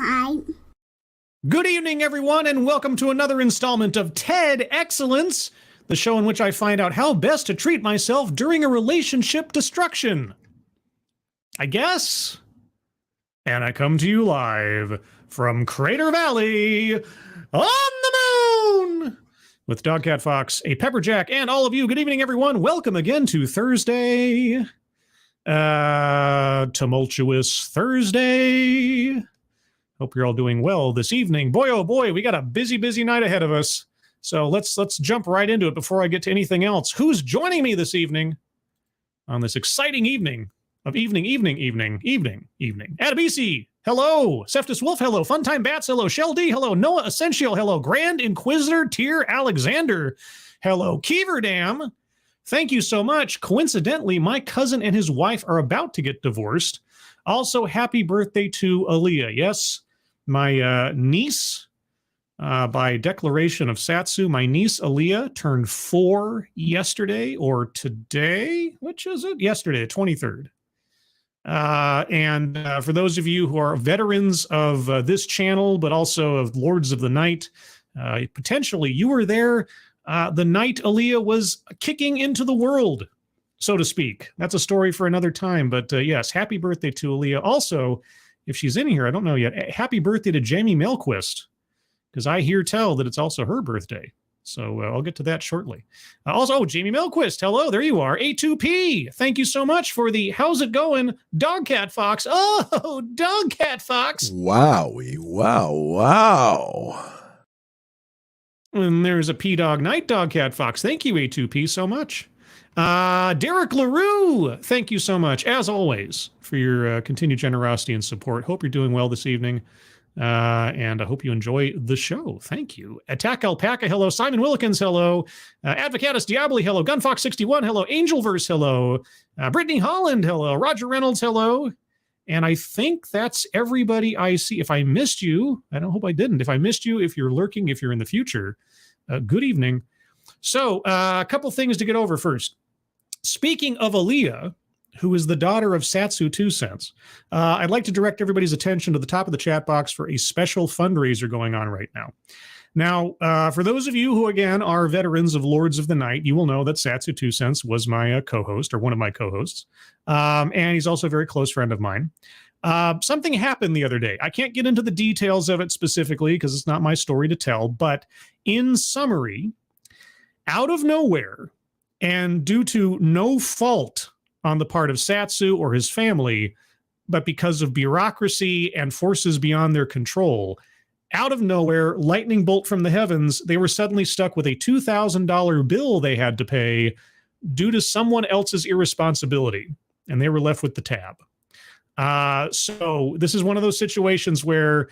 time. Good evening, everyone, and welcome to another installment of TED Excellence, the show in which I find out how best to treat myself during a relationship destruction. I guess. And I come to you live from Crater Valley on the moon with Dogcat Fox, a Pepperjack, and all of you. Good evening, everyone. Welcome again to Thursday. Tumultuous Thursday. Hope you're all doing well this evening. Boy, oh boy, we got a busy, busy night ahead of us. So let's jump right into it before I get to anything else. Who's joining me this evening on this exciting evening of evening? Adabisi, hello. Seftus Wolf, hello. Funtime Bats, hello. Shell D, hello. Noah Essential, hello. Grand Inquisitor Tier Alexander, hello. Keeverdam, thank you so much. Coincidentally, my cousin and his wife are about to get divorced. Also, happy birthday to Aaliyah. Yes, my niece, by declaration of Satsu, my niece Aaliyah turned 4 yesterday or today. Which is it? Yesterday, the 23rd. And for those of you who are veterans of this channel, but also of Lords of the Night, potentially you were there the night Aaliyah was kicking into the world, so to speak. That's a story for another time. But yes, happy birthday to Aaliyah. Also, if she's in here, I don't know yet, happy birthday to Jamie Melquist, because I hear tell that it's also her birthday. So I'll get to that shortly. Also, Jamie Melquist, hello, there you are. A2P, thank you so much for the how's it going, Dogcat Fox. Oh, Dogcat Fox. Wowie, wow. And there's a P-Dog Night, Dogcat Fox. Thank you, A2P, so much. Derek LaRue, thank you so much, as always, for your continued generosity and support. Hope you're doing well this evening. And I hope you enjoy the show. Thank you. Attack Alpaca, hello. Simon Willikins, hello. Advocatus Diaboli, hello. Gunfox61, hello. Angelverse, hello. Brittany Holland, hello. Roger Reynolds, hello. And I think that's everybody I see. If I missed you, I don't hope I didn't. If I missed you, if you're lurking, if you're in the future, good evening. So a couple things to get over first. Speaking of Aaliyah, who is the daughter of Satsu 2 Cents, I'd like to direct everybody's attention to the top of the chat box for a special fundraiser going on right now. Now, for those of you who, again, are veterans of Lords of the Night, you will know that Satsu 2 Cents was my co-host, or one of my co-hosts, and he's also a very close friend of mine. Something happened the other day. I can't get into the details of it specifically because it's not my story to tell, but in summary, out of nowhere, and due to no fault on the part of Satsu or his family, but because of bureaucracy and forces beyond their control, out of nowhere, lightning bolt from the heavens, they were suddenly stuck with a $2,000 bill they had to pay due to someone else's irresponsibility, and they were left with the tab. So this is one of those situations where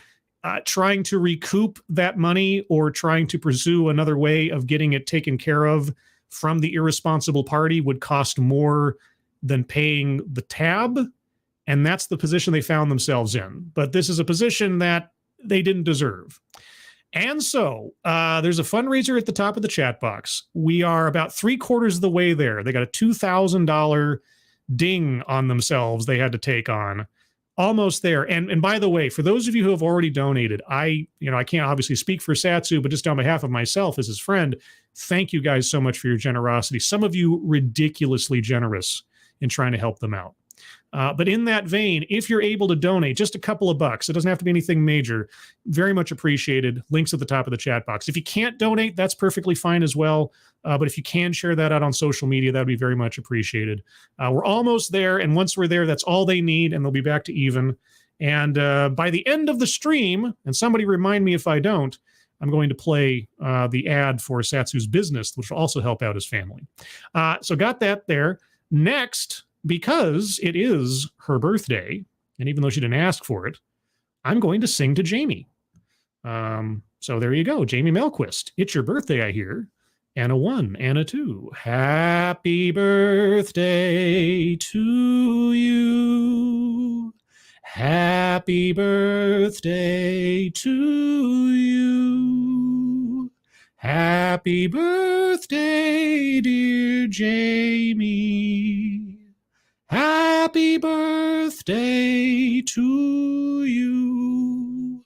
trying to recoup that money or trying to pursue another way of getting it taken care of from the irresponsible party would cost more than paying the tab, and that's the position they found themselves in. But this is a position that they didn't deserve. And so there's a fundraiser at the top of the chat box. We are about 3/4 of the way there. They got a $2,000 ding on themselves they had to take on. Almost there. And by the way, for those of you who have already donated, I can't obviously speak for Satsu, but just on behalf of myself as his friend, thank you guys so much for your generosity. Some of you ridiculously generous in trying to help them out. But in that vein, if you're able to donate just a couple of bucks, it doesn't have to be anything major, very much appreciated. Links at the top of the chat box. If you can't donate, that's perfectly fine as well. But if you can share that out on social media, that would be very much appreciated. We're almost there, and once we're there, that's all they need, and they'll be back to even. And by the end of the stream, and somebody remind me if I don't, I'm going to play the ad for Satsu's business, which will also help out his family. So got that there. Next, because it is her birthday, and even though she didn't ask for it, I'm going to sing to Jamie. So there you go, Jamie Melquist. It's your birthday, I hear. And a 1 and a 2. Happy birthday to you. Happy birthday to you. Happy birthday, dear Jamie. Happy birthday to you.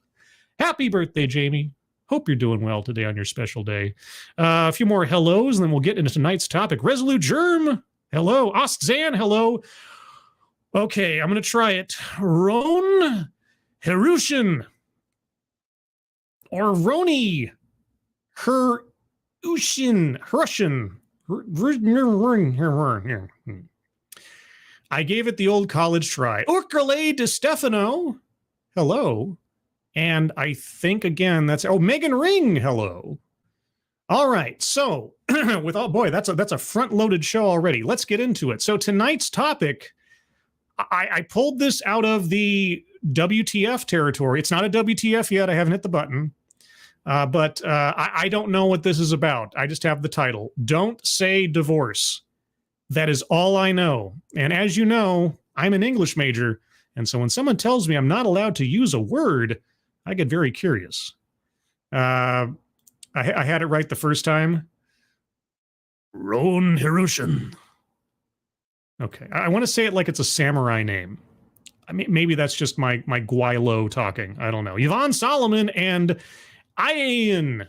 Happy birthday, Jamie. Hope you're doing well today on your special day. A few more hellos, and then we'll get into tonight's topic. Resolute Germ, hello. Ostzan, hello. Okay, I'm going to try it. Ron Herushin. Or Roni Herushin. I gave it the old college try. Urcule de Stefano, hello. And I think, again, that's, Megan Ring, hello. All right, so, boy, that's a front-loaded show already. Let's get into it. So tonight's topic, I pulled this out of the WTF territory. It's not a WTF yet. I haven't hit the button. But I don't know what this is about. I just have the title. Don't say divorce. That is all I know. And as you know, I'm an English major. And so when someone tells me I'm not allowed to use a word, I get very curious. I had it right the first time. Ron Hirushin. Okay. I want to say it like it's a samurai name. I mean, maybe that's just my Guaylo talking. I don't know. Yvonne Solomon and Ian.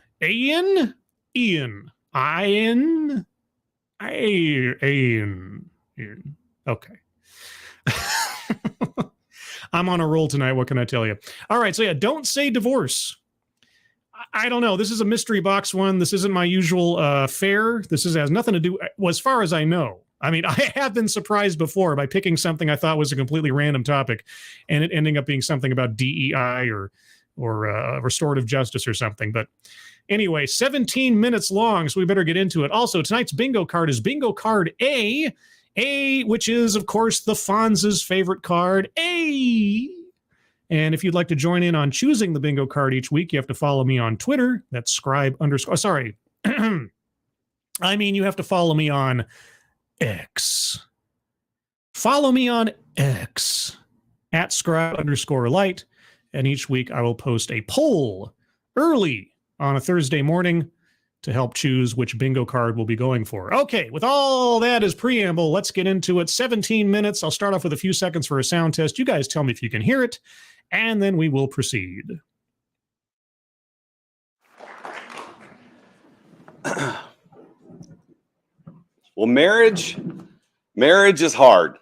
Okay. I'm on a roll tonight. What can I tell you? All right. So yeah, don't say divorce. I don't know. This is a mystery box one. This isn't my usual fare. Has nothing to do, well, as far as I know. I mean, I have been surprised before by picking something I thought was a completely random topic and it ending up being something about DEI or restorative justice or something. But anyway, 17 minutes long, so we better get into it. Also, tonight's bingo card is bingo card A, which is, of course, the Fonz's favorite card, A. And if you'd like to join in on choosing the bingo card each week, you have to follow me on Twitter. That's scribe_. Sorry. I mean, you have to follow me on X. Follow me on X at scribe_light. And each week I will post a poll early on a Thursday morning to help choose which bingo card we'll be going for. Okay, with all that as preamble, let's get into it. 17 minutes. I'll start off with a few seconds for a sound test. You guys tell me if you can hear it, and then we will proceed. Well, marriage is hard.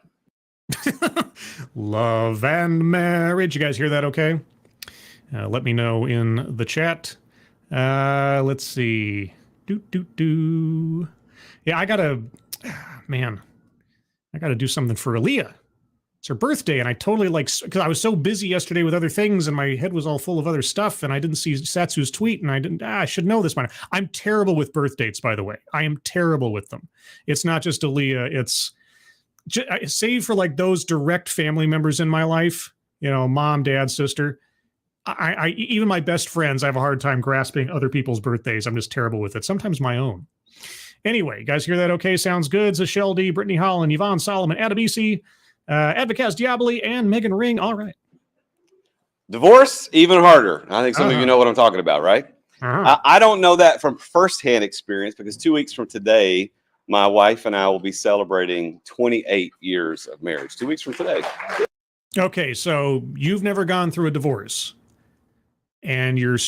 Love and marriage. You guys hear that okay? Let me know in the chat. Let's see. Yeah, I gotta do something for Aaliyah. It's her birthday, and I totally because I was so busy yesterday with other things, and my head was all full of other stuff, and I didn't see Satsu's tweet, and I should know this by now. I'm terrible with birth dates, by the way. I am terrible with them. It's not just Aaliyah, it's save for like those direct family members in my life, mom, dad, sister. I even my best friends, I have a hard time grasping other people's birthdays. I'm just terrible with it. Sometimes my own. Anyway, you guys hear that okay? Sounds good. Zashel D, Brittany Holland, Yvonne Solomon, Adabisi, Advocaz Diaboli, and Megan Ring. All right. Divorce, even harder. I think some of you know what I'm talking about, right? I don't know that from firsthand experience because 2 weeks from today, my wife and I will be celebrating 28 years of marriage. 2 weeks from today. Okay, so you've never gone through a divorce. And your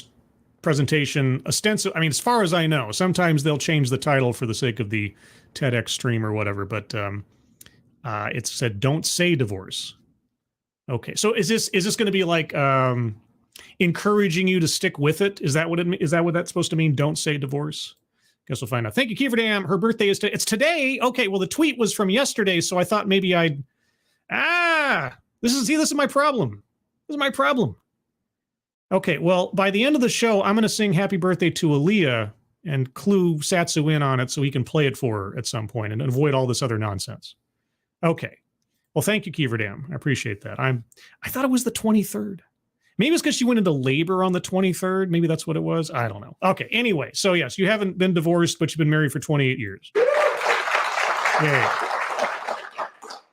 presentation, I mean, as far as I know, sometimes they'll change the title for the sake of the TEDx stream or whatever, but it said, don't say divorce. Okay, so is this going to be like encouraging you to stick with it? Is that what that's supposed to mean? Don't say divorce? Guess we'll find out. Thank you, Kiefer Dam. Her birthday is it's today. Okay, well, the tweet was from yesterday, so I thought maybe this is my problem. This is my problem. Okay, well, by the end of the show, I'm going to sing Happy Birthday to Aaliyah and clue Satsu in on it so he can play it for her at some point and avoid all this other nonsense. Okay. Well, thank you, Kiefer Dam. I appreciate that. I thought it was the 23rd. Maybe it's because she went into labor on the 23rd. Maybe that's what it was. I don't know. Okay, anyway. So, yes, you haven't been divorced, but you've been married for 28 years. Yay.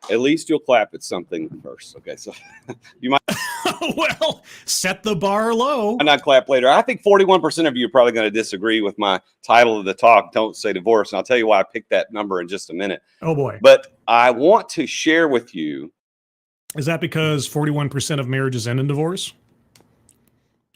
At least you'll clap at something first. Okay, so you might. Well, set the bar low. And not clap later. I think 41% of you are probably going to disagree with my title of the talk, Don't Say Divorce. And I'll tell you why I picked that number in just a minute. Oh, boy. But I want to share with you. Is that because 41% of marriages end in divorce?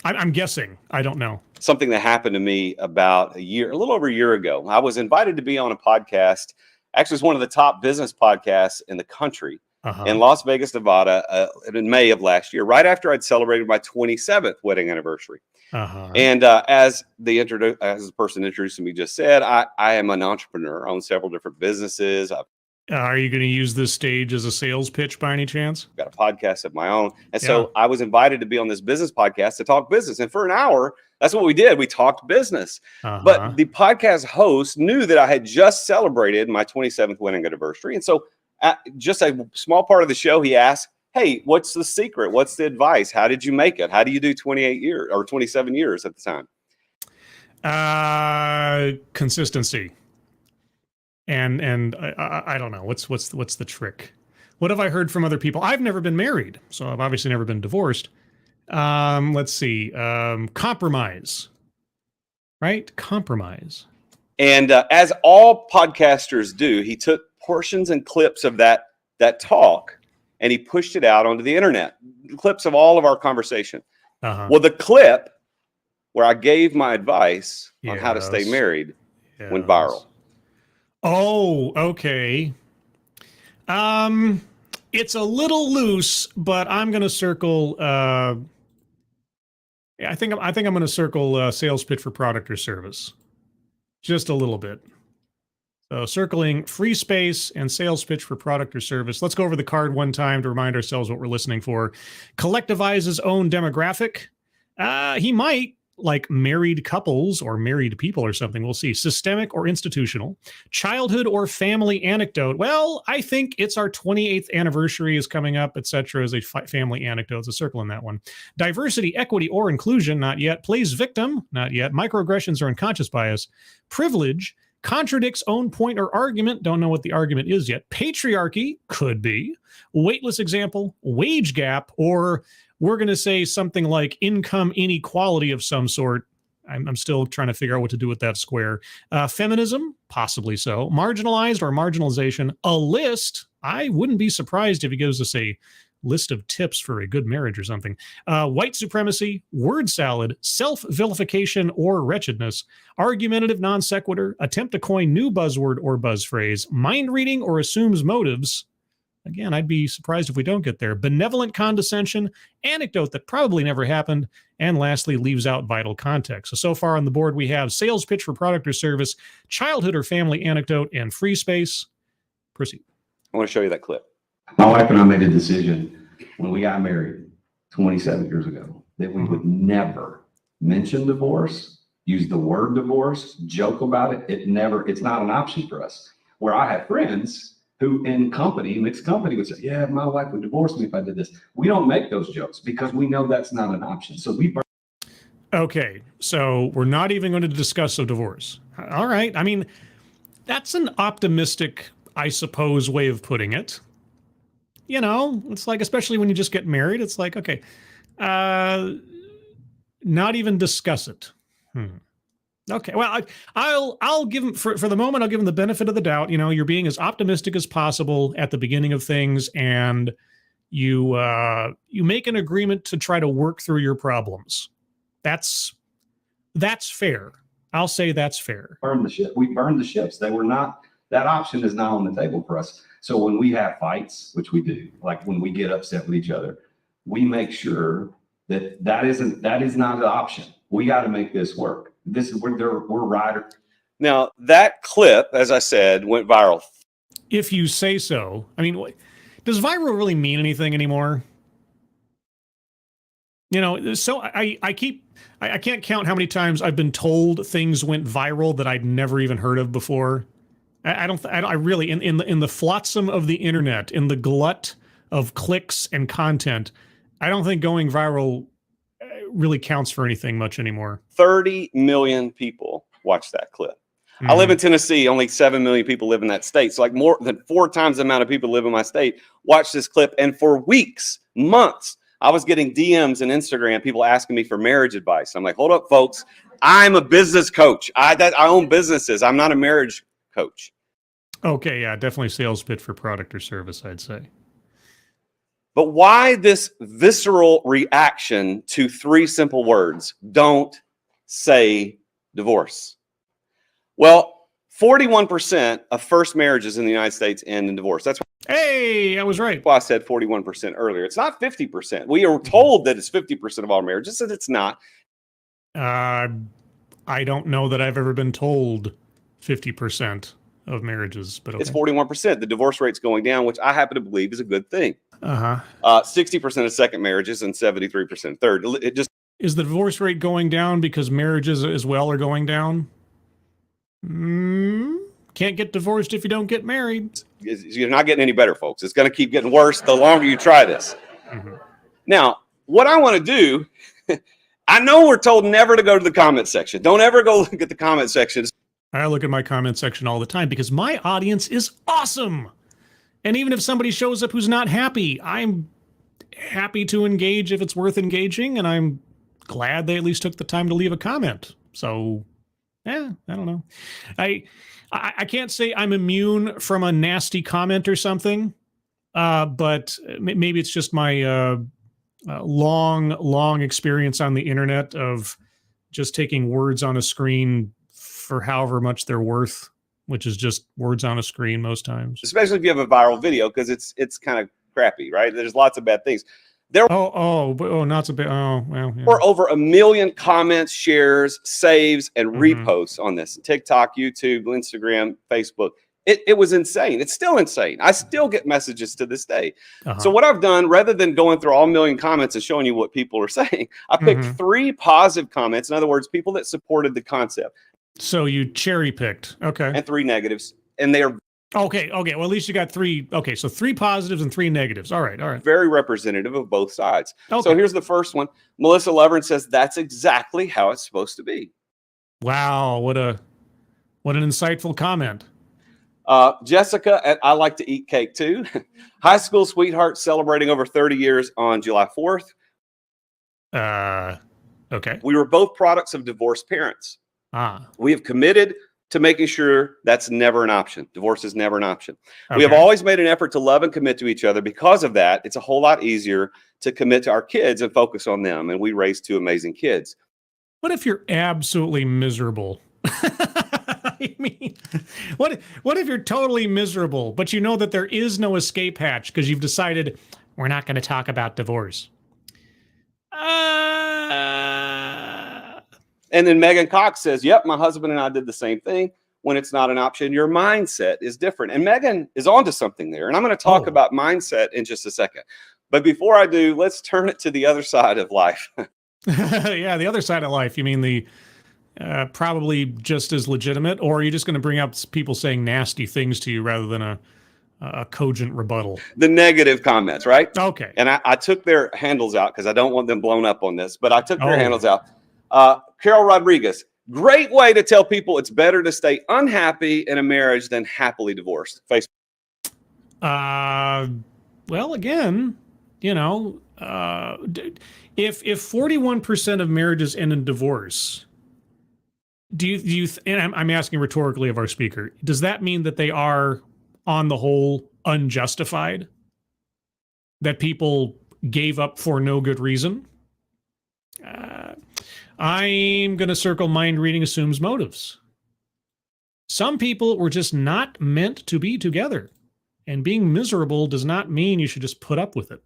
I'm guessing. I don't know. Something that happened to me about a little over a year ago. I was invited to be on a podcast. Actually, it's one of the top business podcasts in the country in Las Vegas, Nevada, in May of last year, right after I'd celebrated my 27th wedding anniversary. And as the person introducing me just said, I am an entrepreneur. I own several different businesses. Are you going to use this stage as a sales pitch by any chance? I've got a podcast of my own. And so I was invited to be on this business podcast to talk business. And for an hour, that's what we did. We talked business. But the podcast host knew that I had just celebrated my 27th wedding anniversary. And so just a small part of the show, he asked, hey, what's the secret? What's the advice? How did you make it? How do you do 28 years or 27 years at the time? Consistency. And I don't know what's the trick. What have I heard from other people? I've never been married, so I've obviously never been divorced. Let's see. Compromise, right? Compromise. And as all podcasters do, he took portions and clips of that talk and he pushed it out onto the internet. Clips of all of our conversation. Well, the clip where I gave my advice on how to stay married went viral. Oh, okay. It's a little loose, but I'm going to circle. I think I'm going to circle sales pitch for product or service, just a little bit. So circling free space and sales pitch for product or service. Let's go over the card one time to remind ourselves what we're listening for. Collectivize his own demographic. He might. Like married couples or married people or something. We'll see. Systemic or institutional. Childhood or family anecdote. Well, I think it's our 28th anniversary is coming up, etc. as a family anecdote. It's a circle in that one. Diversity, equity, or inclusion. Not yet. Plays victim. Not yet. Microaggressions or unconscious bias. Privilege. Contradicts own point or argument. Don't know what the argument is yet. Patriarchy. Could be. Weightless example. Wage gap. Or we're going to say something like income inequality of some sort. I'm still trying to figure out what to do with that square. Feminism, possibly so. Marginalized or marginalization. A list. I wouldn't be surprised if he gives us a list of tips for a good marriage or something. White supremacy, word salad, self-vilification or wretchedness, argumentative non sequitur, attempt to coin new buzzword or buzz phrase, mind reading or assumes motives. Again, I'd be surprised if we don't get there. Benevolent condescension, anecdote that probably never happened, and lastly, leaves out vital context. So far on the board, we have sales pitch for product or service, childhood or family anecdote, and free space. Proceed. I want to show you that clip. My wife and I made a decision when we got married 27 years ago that we would never mention divorce, use the word divorce, joke about it. It's not an option for us. Where I have friends who mixed company would say, yeah, my wife would divorce me if I did this. We don't make those jokes because we know that's not an option. So okay, so we're not even going to discuss a divorce. All right. I mean, that's an optimistic, I suppose, way of putting it. You know, it's like, especially when you just get married, it's like, okay, not even discuss it. Okay, well, I'll give him, for the moment, I'll give him the benefit of the doubt. You know, you're being as optimistic as possible at the beginning of things, and you make an agreement to try to work through your problems. That's fair. I'll say that's fair. Burn the ship. We burned the ships. They were not, that option is not on the table for us. So when we have fights, which we do, like when we get upset with each other, we make sure that is not an option. We got to make this work. We're right. Now, that clip, as I said, went viral. If you say so. I mean, does viral really mean anything anymore? You know, so I can't count how many times I've been told things went viral that I'd never even heard of before. I really, in the flotsam of the internet, in the glut of clicks and content, I don't think going viral really counts for anything much anymore. 30 million people watch that clip. I live in Tennessee. Only 7 million people live in that state. So like more than 4 times the amount of people live in my state watch this clip. And for weeks, months, I was getting DMs and Instagram, people asking me for marriage advice. I'm like, hold up, folks. I'm a business coach. I own businesses. I'm not a marriage coach. Okay, yeah, definitely sales pitch for product or service, I'd say. But why this visceral reaction to 3 simple words? Don't say divorce. Well, 41% of first marriages in the United States end in divorce. That's Hey, I was right. why I said 41% earlier. It's not 50%. We are told that it's 50% of all marriages, and it's not. I don't know that I've ever been told 50% of marriages, but okay. It's 41%. The divorce rate's going down, which I happen to believe is a good thing. 60% of second marriages and 73% third. It just Is the divorce rate going down because marriages as well are going down? Can't get divorced if you don't get married. You're not getting any better, folks. It's going to keep getting worse the longer you try this. Now, what I want to do, I know we're told never to go to the comment section. Don't ever go look at the comment section. I look at my comment section all the time because my audience is awesome. And even if somebody shows up who's not happy, I'm happy to engage if it's worth engaging, and I'm glad they at least took the time to leave a comment. So, I don't know. I can't say I'm immune from a nasty comment or something, but maybe it's just my long experience on the internet of just taking words on a screen for however much they're worth, which is just words on a screen most times. Especially if you have a viral video, because it's kind of crappy, right? There's lots of bad things. There not so bad. Oh, well. Yeah. were over 1 million comments, shares, saves, and reposts on this. TikTok, YouTube, Instagram, Facebook. It was insane. It's still insane. I still get messages to this day. So what I've done, rather than going through all 1 million comments and showing you what people are saying, I picked 3 positive comments. In other words, people that supported the concept. So you cherry picked. Okay. And 3 negatives. And they are Okay. Well, at least you got 3. Okay. So 3 positives and 3 negatives. All right. very representative of both sides. Okay. So here's the first one. Melissa Levern says that's exactly how it's supposed to be. Wow. What an insightful comment. Jessica, I like to eat cake too. High school sweetheart celebrating over 30 years on July 4th. Okay. We were both products of divorced parents. We have committed to making sure that's never an option. Divorce is never an option. Okay. We have always made an effort to love and commit to each other. Because of that, it's a whole lot easier to commit to our kids and focus on them. And we raised 2 amazing kids. What if you're absolutely miserable? I mean, what if you're totally miserable, but you know that there is no escape hatch because you've decided we're not going to talk about divorce? And then Megan Cox says, yep, my husband and I did the same thing. When it's not an option, your mindset is different. And Megan is onto something there. And I'm going to talk about mindset in just a second. But before I do, let's turn it to the other side of life. Yeah, the other side of life. You mean the probably just as legitimate, or are you just going to bring up people saying nasty things to you rather than a cogent rebuttal? The negative comments, right? Okay. And I took their handles out because I don't want them blown up on this, but I took their handles out. Carol Rodriguez, great way to tell people it's better to stay unhappy in a marriage than happily divorced. Facebook. Well, again, you know, if 41% of marriages end in divorce, do you and I'm asking rhetorically of our speaker, does that mean that they are on the whole unjustified? That people gave up for no good reason? I'm going to circle mind reading assumes motives. Some people were just not meant to be together. And being miserable does not mean you should just put up with it.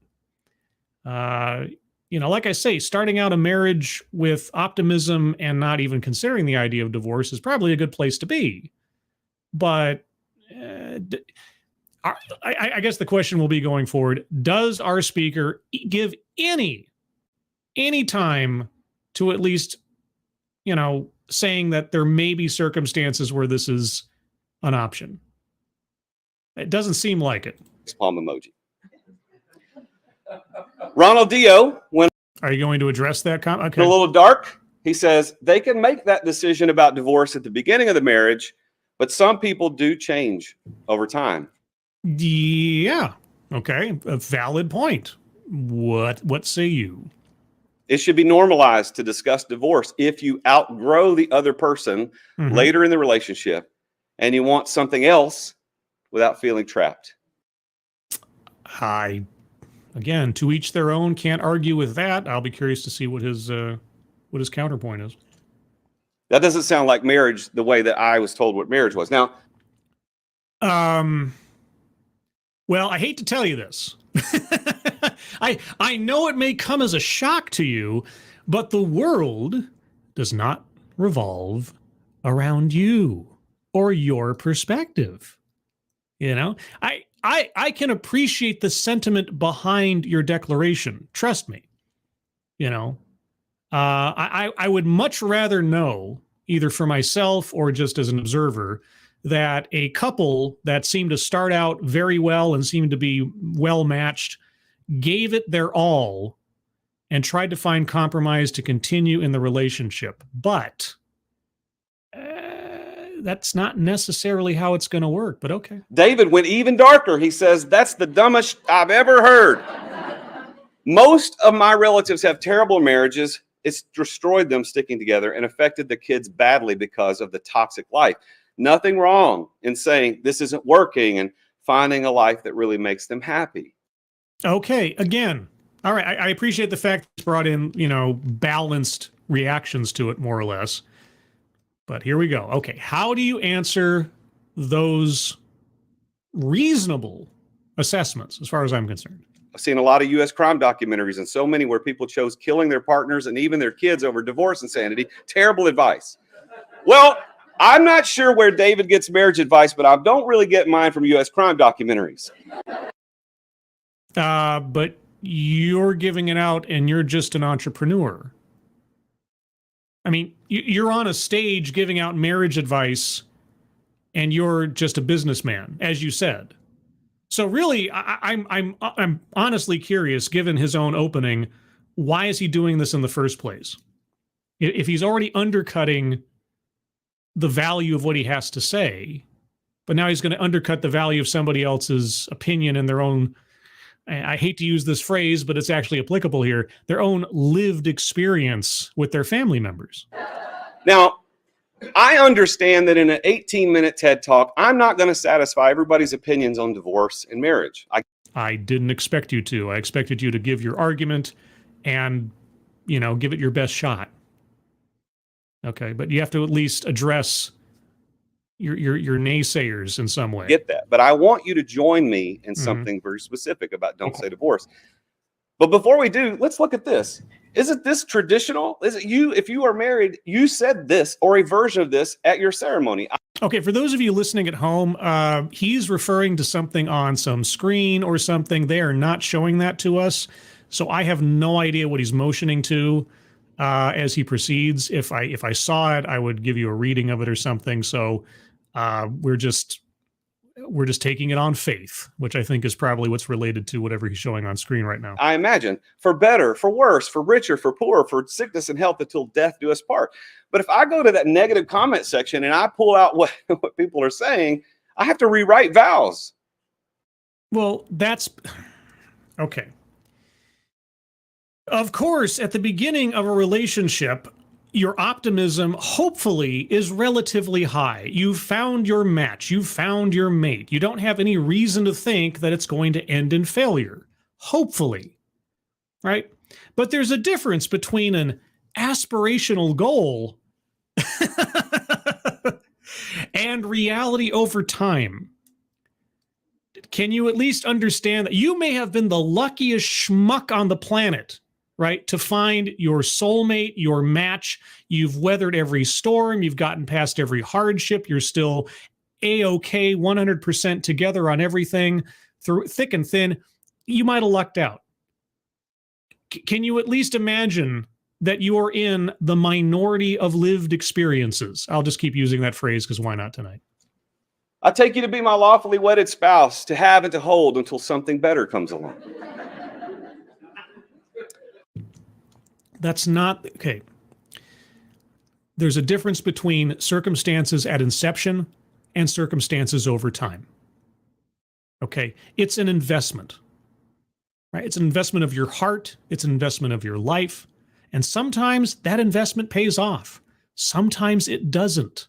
You know, like I say, starting out a marriage with optimism and not even considering the idea of divorce is probably a good place to be. But I guess the question will be going forward, does our speaker give any time to at least, you know, saying that there may be circumstances where this is an option? It doesn't seem like it. Palm emoji. Ronald Dio, when are you going to address that comment? Okay. A little dark, he says they can make that decision about divorce at the beginning of the marriage, but some people do change over time. Yeah. Okay. A valid point. What say you? It should be normalized to discuss divorce if you outgrow the other person later in the relationship and you want something else without feeling trapped. again, to each their own. Can't argue with that. I'll be curious to see what his counterpoint is. That doesn't sound like marriage the way that I was told what marriage was. Now, well, I hate to tell you this. I know it may come as a shock to you, but the world does not revolve around you or your perspective. You know, I can appreciate the sentiment behind your declaration. Trust me. You know, I would much rather know, either for myself or just as an observer, that a couple that seemed to start out very well and seemed to be well matched gave it their all and tried to find compromise to continue in the relationship. But that's not necessarily how it's going to work, but okay. David went even darker. He says, that's the dumbest I've ever heard. Most of my relatives have terrible marriages. It's destroyed them sticking together and affected the kids badly because of the toxic life. Nothing wrong in saying this isn't working and finding a life that really makes them happy. Okay, again, all right, I appreciate the fact it's brought in, balanced reactions to it, more or less. But here we go. Okay, how do you answer those reasonable assessments, as far as I'm concerned? I've seen a lot of U.S. crime documentaries, and so many where people chose killing their partners and even their kids over divorce insanity. Terrible advice. Well, I'm not sure where David gets marriage advice, but I don't really get mine from U.S. crime documentaries. But you're giving it out and you're just an entrepreneur. I mean, you're on a stage giving out marriage advice and you're just a businessman, as you said. So really, I'm honestly curious, given his own opening, why is he doing this in the first place? If he's already undercutting the value of what he has to say, but now he's going to undercut the value of somebody else's opinion and their own, I hate to use this phrase, but it's actually applicable here, their own lived experience with their family members. Now, I understand that in an 18-minute TED Talk, I'm not going to satisfy everybody's opinions on divorce and marriage. I didn't expect you to. I expected you to give your argument and, give it your best shot. Okay, but you have to at least address your naysayers in some way. Get that. But I want you to join me in something very specific about don't say divorce. But before we do, let's look at this. Isn't this traditional? Is it you, if you are married, you said this or a version of this at your ceremony? Okay, for those of you listening at home, he's referring to something on some screen or something. They are not showing that to us. So I have no idea what he's motioning to as he proceeds. If I saw it, I would give you a reading of it or something. So we're just taking it on faith, which I think is probably what's related to whatever he's showing on screen right now. I imagine, for better, for worse, for richer, for poorer, for sickness and health until death do us part. But if I go to that negative comment section and I pull out what people are saying, I have to rewrite vows. Well, that's okay. Of course, at the beginning of a relationship, your optimism, hopefully, is relatively high. You've found your match. You've found your mate. You don't have any reason to think that it's going to end in failure. Hopefully. Right? But there's a difference between an aspirational goal and reality over time. Can you at least understand that you may have been the luckiest schmuck on the planet, right, to find your soulmate, your match? You've weathered every storm. You've gotten past every hardship. You're still A-OK, 100% together on everything, through thick and thin. You might have lucked out. Can you at least imagine that you are in the minority of lived experiences? I'll just keep using that phrase because why not tonight? I take you to be my lawfully wedded spouse, to have and to hold until something better comes along. That's not, okay. There's a difference between circumstances at inception and circumstances over time. Okay, it's an investment, right? It's an investment of your heart. It's an investment of your life. And sometimes that investment pays off. Sometimes it doesn't.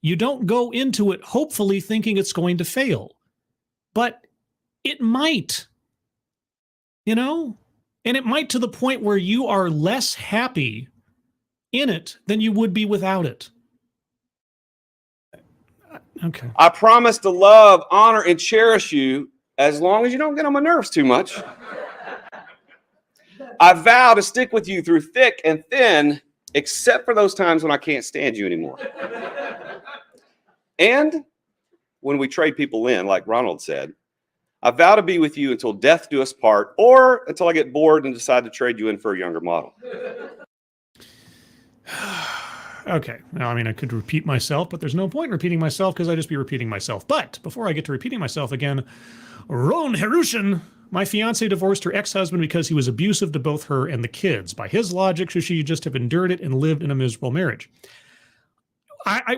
You don't go into it hopefully thinking it's going to fail, but it might. you know? And it might to the point where you are less happy in it than you would be without it. Okay. I promise to love, honor, and cherish you as long as you don't get on my nerves too much. I vow to stick with you through thick and thin, except for those times when I can't stand you anymore. And when we trade people in, like Ronald said, I vow to be with you until death do us part, or until I get bored and decide to trade you in for a younger model. Okay. Now, I mean, I could repeat myself, but there's no point in repeating myself because I just be repeating myself. But before I get to repeating myself again, Ron Harushin, my fiance divorced her ex-husband because he was abusive to both her and the kids. By his logic, should she just have endured it and lived in a miserable marriage?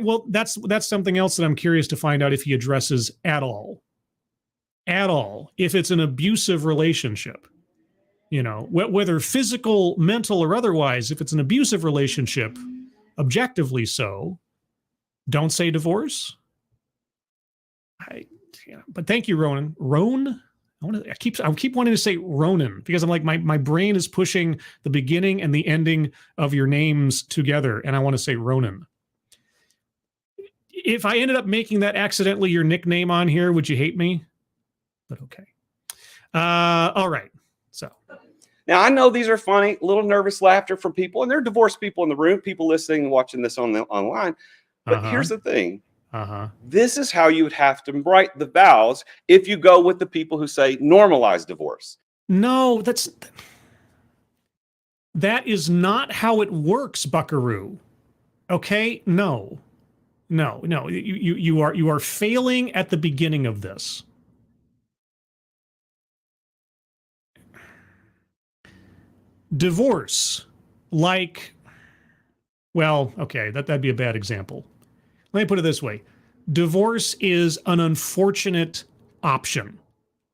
Well, that's something else that I'm curious to find out if he addresses at all. At all. If it's an abusive relationship, you know, whether physical, mental, or otherwise, if it's an abusive relationship, objectively so, don't say divorce. But thank you, Ronan. I keep wanting to say Ronan because I'm like, my brain is pushing the beginning and the ending of your names together, and I want to say Ronan. If I ended up making that accidentally your nickname on here, would you hate me? But okay. All right. So now I know these are funny, little nervous laughter from people, and they're divorced people in the room, people listening and watching this online. But here's the thing. This is how you would have to write the vows if you go with the people who say normalize divorce. No, that is not how it works, Buckaroo. Okay? No. You are failing at the beginning of this. Divorce, like, well, okay, that'd be a bad example. Let me put it this way. Divorce is an unfortunate option.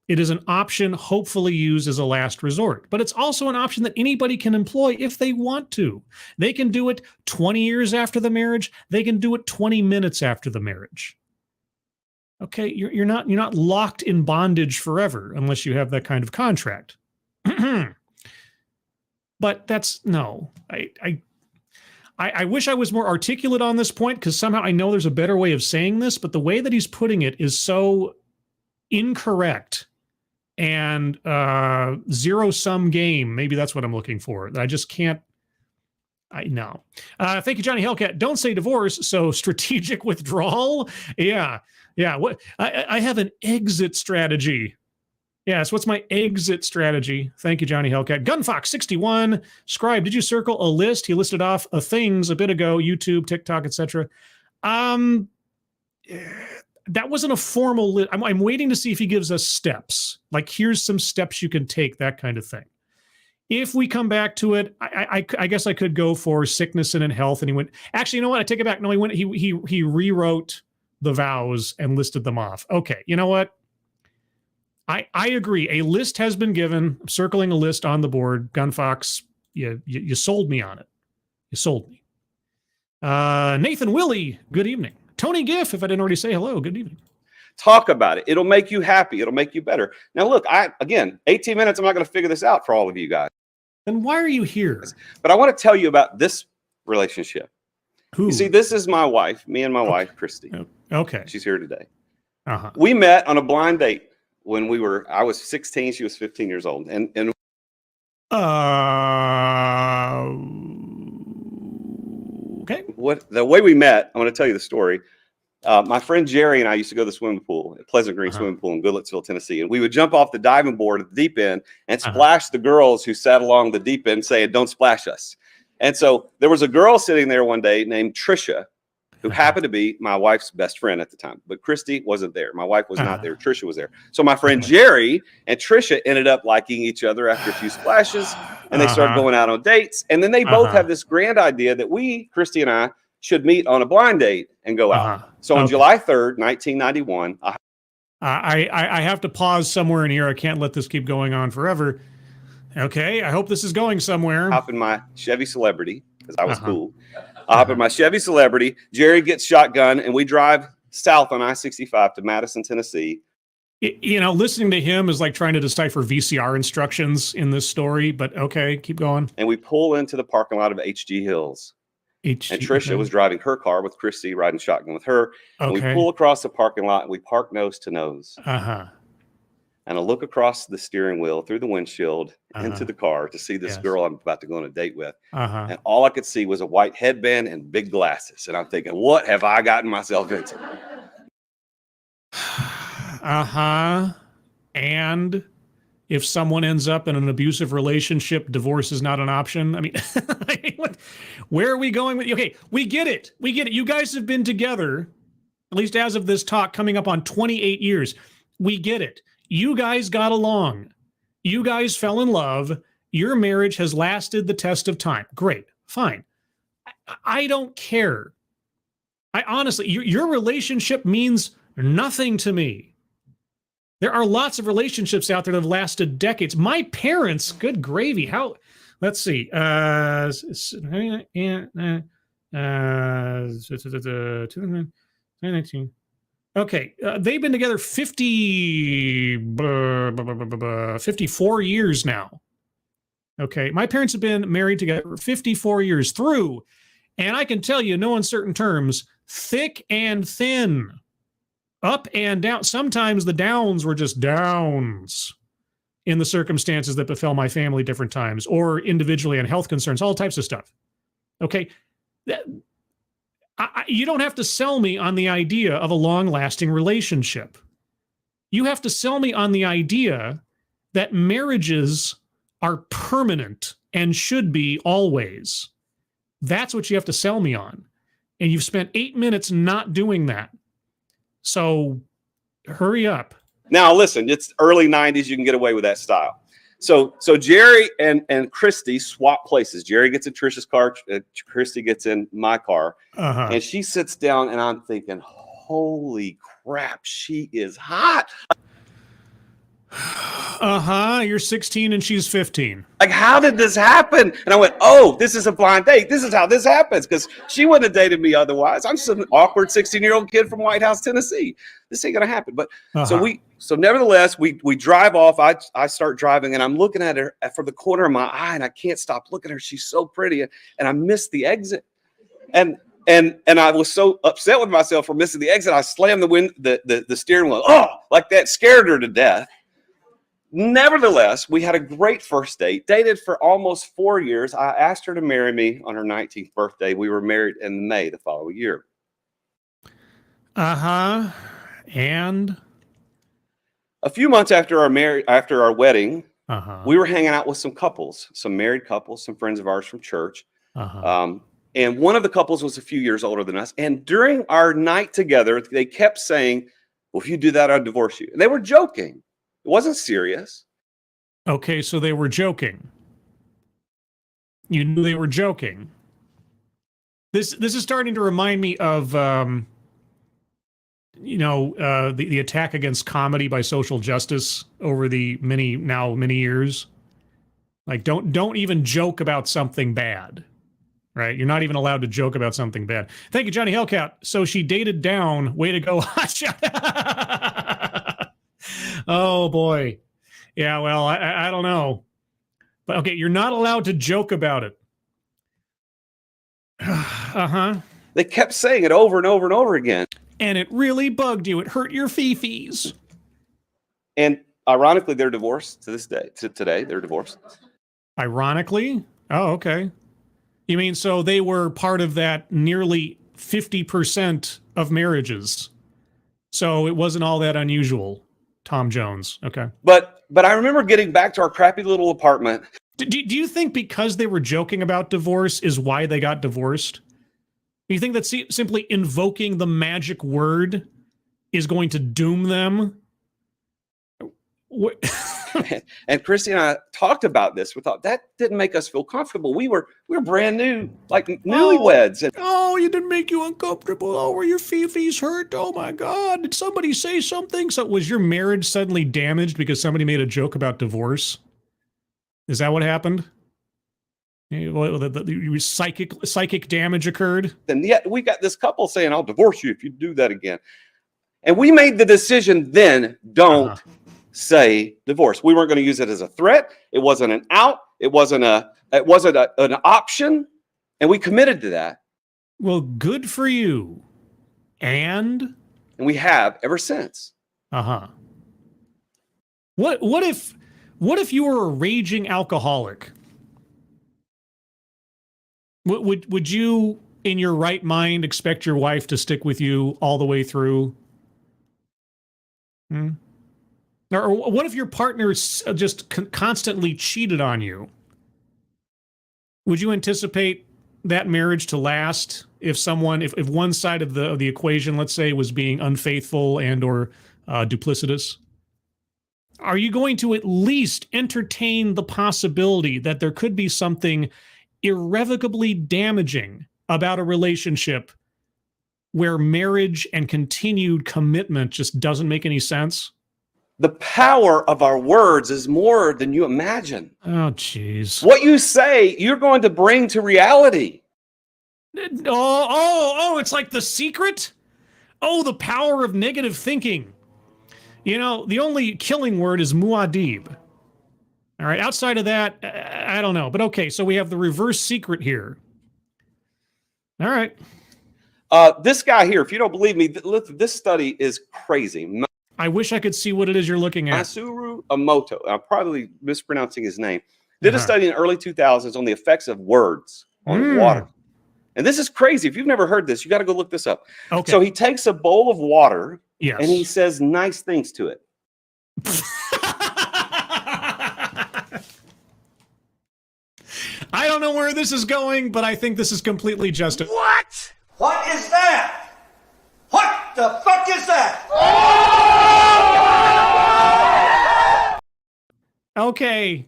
It is an option hopefully used as a last resort, but it's also an option that anybody can employ if they want to. They can do it 20 years after the marriage. They can do it 20 minutes after the marriage. Okay, you're not locked in bondage forever unless you have that kind of contract. But that's no. I wish I was more articulate on this point because somehow I know there's a better way of saying this, but the way that he's putting it is so incorrect and zero-sum game. Maybe that's what I'm looking for. I just can't. I know. Thank you, Johnny Hellcat. Don't say divorce. So strategic withdrawal. Yeah. What? I have an exit strategy. Yes, what's my exit strategy? Thank you, Johnny Hellcat. Gunfox61, Scribe, did you circle a list? He listed off things a bit ago, YouTube, TikTok, etc. That wasn't a formal list. I'm waiting to see if he gives us steps. Like, here's some steps you can take, that kind of thing. If we come back to it, I guess I could go for sickness and in health. And he went, actually, you know what? I take it back. No, he rewrote the vows and listed them off. Okay, you know what? I agree. A list has been given. I'm circling a list on the board. Gunfox, you sold me on it. You sold me. Nathan Willie, good evening. Tony Giff, if I didn't already say hello, good evening. Talk about it. It'll make you happy. It'll make you better. Now, look, 18 minutes, I'm not going to figure this out for all of you guys. Then why are you here? But I want to tell you about this relationship. Who? You see, this is my wife, me and my wife, Christy. Okay. She's here today. Uh-huh. We met on a blind date when I was 16, she was 15 years old. And okay. The way we met, I'm going to tell you the story. My friend Jerry and I used to go to the swimming pool at Pleasant Green Swimming Pool in Goodlettsville, Tennessee. And we would jump off the diving board at the deep end and splash the girls who sat along the deep end saying, "Don't splash us." And so there was a girl sitting there one day named Trisha, who happened to be my wife's best friend at the time. But Christy wasn't there. My wife was not there. Trisha was there. So my friend Jerry and Trisha ended up liking each other after a few splashes, and they started going out on dates. And then they both have this grand idea that Christy and I, should meet on a blind date and go out. So on July 3rd, 1991, I have to pause somewhere in here. I can't let this keep going on forever. Okay, I hope this is going somewhere. Hop in my Chevy Celebrity, because I was cool. I hop in my Chevy Celebrity. Jerry gets shotgun, and we drive south on I-65 to Madison, Tennessee. Listening to him is like trying to decipher VCR instructions in this story, but okay, keep going. And we pull into the parking lot of HG Hills. And Trisha was driving her car with Christy, riding shotgun with her. And we pull across the parking lot and we park nose to nose. Uh-huh. And I look across the steering wheel through the windshield into the car to see this girl I'm about to go on a date with. And all I could see was a white headband and big glasses. And I'm thinking, what have I gotten myself into? And if someone ends up in an abusive relationship, divorce is not an option. I mean, where are we going with? Okay, we get it. We get it. You guys have been together, at least as of this talk, coming up on 28 years. We get it. You guys got along. You guys fell in love. Your marriage has lasted the test of time. Great. Fine. I don't care. I honestly, your relationship means nothing to me. There are lots of relationships out there that have lasted decades. My parents, good gravy. How? Let's see. 2019. Okay, they've been together 54 years now. Okay, my parents have been married together for 54 years through, and I can tell you, no uncertain terms, thick and thin, up and down. Sometimes the downs were just downs in the circumstances that befell my family different times, or individually on health concerns, all types of stuff. Okay, you don't have to sell me on the idea of a long-lasting relationship. You have to sell me on the idea that marriages are permanent and should be always. That's what you have to sell me on. And you've spent 8 minutes not doing that. So hurry up. Now, listen, it's early 90s. You can get away with that style. So Jerry and Christy swap places. Jerry gets in Trisha's car. Christy gets in my car. And she sits down, and I'm thinking, holy crap, she is hot. You're 16 and she's 15. Like, how did this happen? And I went, oh, this is a blind date. This is how this happens, because she wouldn't have dated me otherwise. I'm just an awkward 16-year-old kid from White House, Tennessee. This ain't gonna happen. But so nevertheless, we drive off. I start driving, and I'm looking at her from the corner of my eye, and I can't stop looking at her. She's so pretty, and I missed the exit. And I was so upset with myself for missing the exit. I slammed the steering wheel. Oh, like that, scared her to death. Nevertheless, we had a great first date, dated for almost 4 years. I asked her to marry me on her 19th birthday. We were married in May the following year. And a few months after our wedding, we were hanging out with some couples, some married couples, some friends of ours from church. And one of the couples was a few years older than us. And during our night together, they kept saying, well, if you do that, I'll divorce you. And they were joking. It wasn't serious. Okay, so they were joking. You knew they were joking. This is starting to remind me of the attack against comedy by social justice over the many years. Like, don't even joke about something bad. Right? You're not even allowed to joke about something bad. Thank you, Johnny Hellcat. So she dated down. Way to go. Oh, boy. Yeah, well, I don't know. But, okay, you're not allowed to joke about it. They kept saying it over and over and over again. And it really bugged you. It hurt your fifis. And ironically, they're divorced to this day. To today, they're divorced. Ironically? Oh, okay. You mean so they were part of that nearly 50% of marriages. So it wasn't all that unusual. Tom Jones. Okay. But I remember getting back to our crappy little apartment. Do you think because they were joking about divorce is why they got divorced? Do you think that simply invoking the magic word is going to doom them? And Christy and I talked about this. We thought that didn't make us feel comfortable. We were brand new, like newlyweds. Oh, you didn't make you uncomfortable. Oh, were your fifis hurt? Oh my God. Did somebody say something? So was your marriage suddenly damaged because somebody made a joke about divorce? Is that what happened? Psychic damage occurred? And yet we got this couple saying, I'll divorce you if you do that again. And we made the decision then, don't say divorce. We weren't going to use it as a threat. It wasn't an out. It wasn't an option. And we committed to that. Well, good for you. And we have ever since. What if you were a raging alcoholic? Would you, in your right mind, expect your wife to stick with you all the way through? Or what if your partner just constantly cheated on you? Would you anticipate that marriage to last if one side of the equation, let's say, was being unfaithful and or duplicitous? Are you going to at least entertain the possibility that there could be something irrevocably damaging about a relationship where marriage and continued commitment just doesn't make any sense? The power of our words is more than you imagine. Oh, jeez. What you say, you're going to bring to reality. Oh, it's like The Secret? Oh, the power of negative thinking. You know, the only killing word is muad'Dib. All right, outside of that, I don't know. But okay, so we have the reverse secret here. All right. This guy here, if you don't believe me, this study is crazy. I wish I could see what it is you're looking at. Masaru Emoto, I'm probably mispronouncing his name, did a study in the early 2000s on the effects of words on water. And this is crazy. If you've never heard this, you got to go look this up. Okay. So he takes a bowl of water yes. and he says nice things to it. I don't know where this is going, but I think this is completely justified. What? What is that? What the fuck is that? Okay.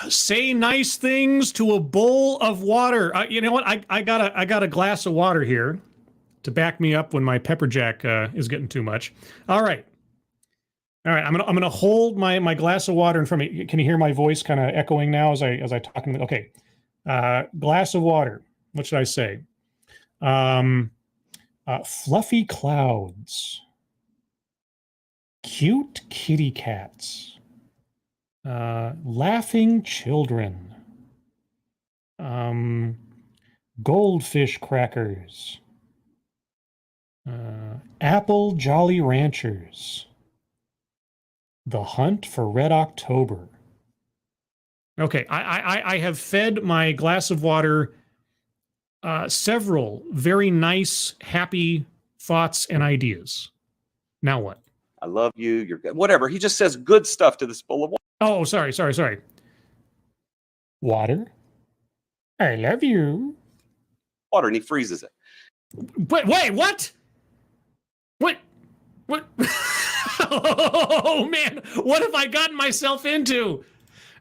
Say nice things to a bowl of water. You know what? I got a glass of water here to back me up when my pepper jack is getting too much. All right. I'm gonna hold my glass of water in front of me. Can you hear my voice kind of echoing now as I talk? Okay. Glass of water. What should I say? Fluffy clouds. Cute kitty cats. Laughing children. Goldfish crackers. Apple Jolly Ranchers. The Hunt for Red October. Okay, I have fed my glass of water several very nice, happy thoughts and ideas. Now what? I love you. You're good. Whatever. He just says good stuff to this bowl of water. Oh, sorry. Water? I love you. Water, and he freezes it. Wait, what? What? Oh, man. What have I gotten myself into?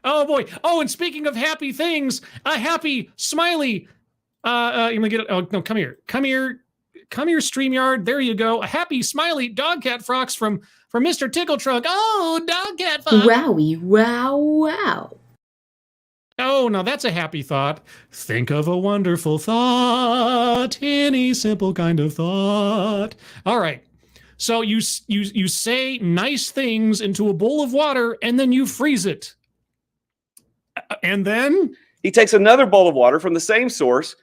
Oh, boy. Oh, and speaking of happy things, a happy, smiley... you gonna get it? Oh, no, come here, StreamYard. There you go. A happy, smiley Dogcat Fox from Mr. Tickle Trunk. Oh, Dogcat Fox. Wowie, wow. Oh, now that's a happy thought. Think of a wonderful thought, any simple kind of thought. All right. So you say nice things into a bowl of water, and then you freeze it. And then? He takes another bowl of water from the same source,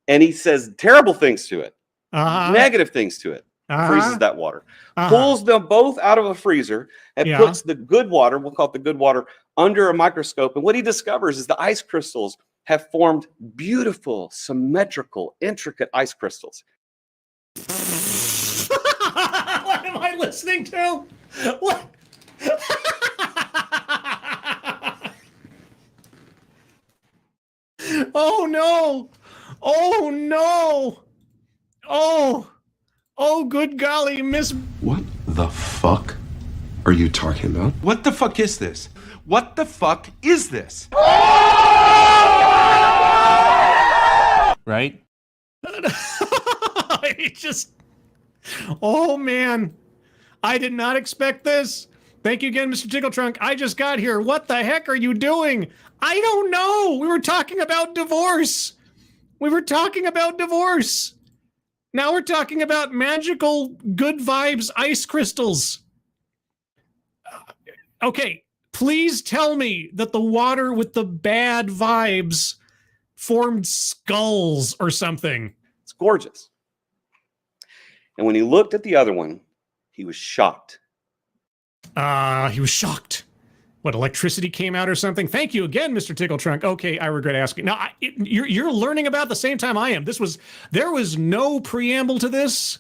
and he says terrible things to it, negative things to it, freezes that water, pulls them both out of a freezer, and puts the good water, we'll call it the good water, under a microscope. And what he discovers is the ice crystals have formed beautiful, symmetrical, intricate ice crystals. What am I listening to? What? Oh no! Oh no! Oh, good golly, Miss. What the fuck are you talking about? What the fuck is this? What the fuck is this? Right? It just. Oh man, I did not expect this. Thank you again, Mr. Tickle Trunk. I just got here. What the heck are you doing? I don't know. We were talking about divorce. Now we're talking about magical good vibes ice crystals. Okay, please tell me that the water with the bad vibes formed skulls or something. It's gorgeous. And when he looked at the other one, he was shocked. He was shocked. What, electricity came out or something? Thank you again, Mr. Tickle Trunk. Okay, I regret asking. Now, you're learning about the same time I am. There was no preamble to this.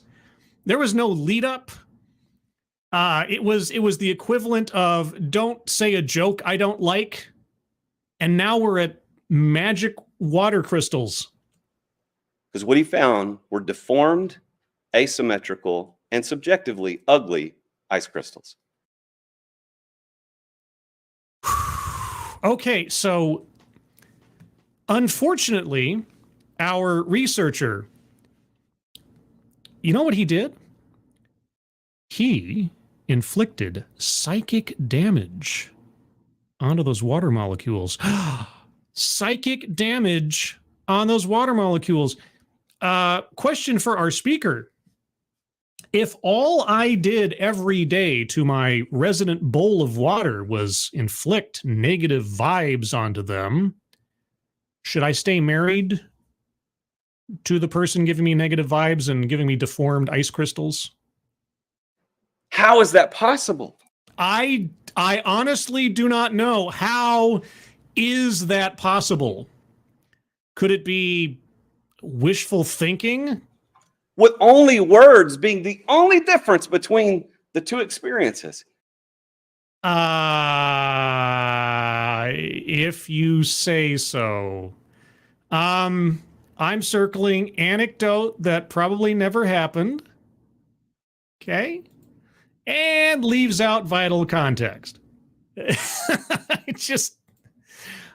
There was no lead up. It was the equivalent of don't say a joke I don't like. And now we're at magic water crystals. Because what he found were deformed, asymmetrical, and subjectively ugly ice crystals. Okay, so unfortunately, our researcher, you know what he did? He inflicted psychic damage onto those water molecules. Psychic damage on those water molecules. Question for our speaker. If all I did every day to my resident bowl of water was inflict negative vibes onto them, should I stay married to the person giving me negative vibes and giving me deformed ice crystals? How is that possible? I honestly do not know. How is that possible? Could it be wishful thinking? With only words being the only difference between the two experiences. If you say so. I'm circling anecdote that probably never happened. Okay. And leaves out vital context. It's just,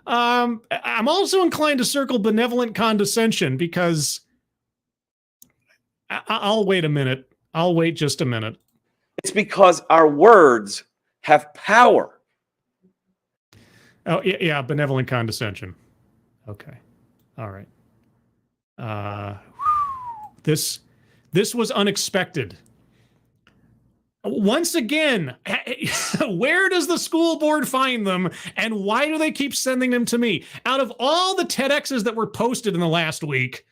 I'm also inclined to circle benevolent condescension because I'll wait a minute. I'll wait just a minute. It's because our words have power. Oh, yeah, benevolent condescension. Okay. All right. This was unexpected. Once again, where does the school board find them, and why do they keep sending them to me? Out of all the TEDx's that were posted in the last week,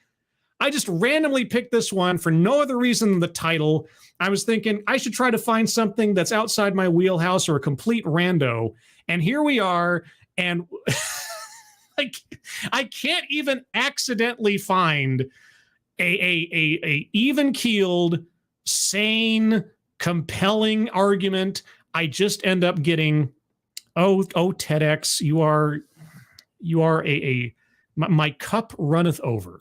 I just randomly picked this one for no other reason than the title. I was thinking I should try to find something that's outside my wheelhouse or a complete rando. And here we are. And I can't even accidentally find a even-keeled, sane, compelling argument. I just end up getting, oh, TEDx, my cup runneth over.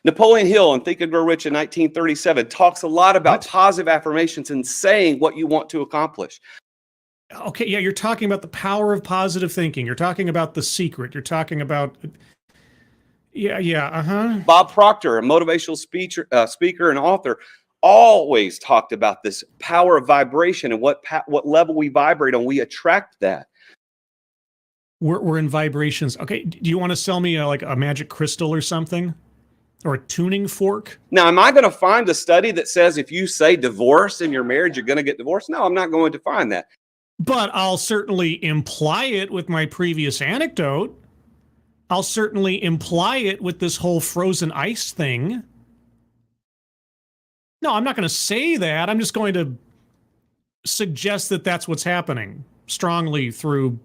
Napoleon Hill in Think and Grow Rich in 1937 talks a lot about positive affirmations and saying what you want to accomplish. Okay, yeah, you're talking about the power of positive thinking. You're talking about The Secret. You're talking about, Bob Proctor, a motivational speaker and author, always talked about this power of vibration and what level we vibrate on. We attract that. We're in vibrations. Okay, do you want to sell me a magic crystal or something? Or a tuning fork? Now, am I going to find a study that says if you say divorce in your marriage, you're going to get divorced? No, I'm not going to find that. But I'll certainly imply it with my previous anecdote. I'll certainly imply it with this whole frozen ice thing. No, I'm not going to say that. I'm just going to suggest that that's what's happening strongly through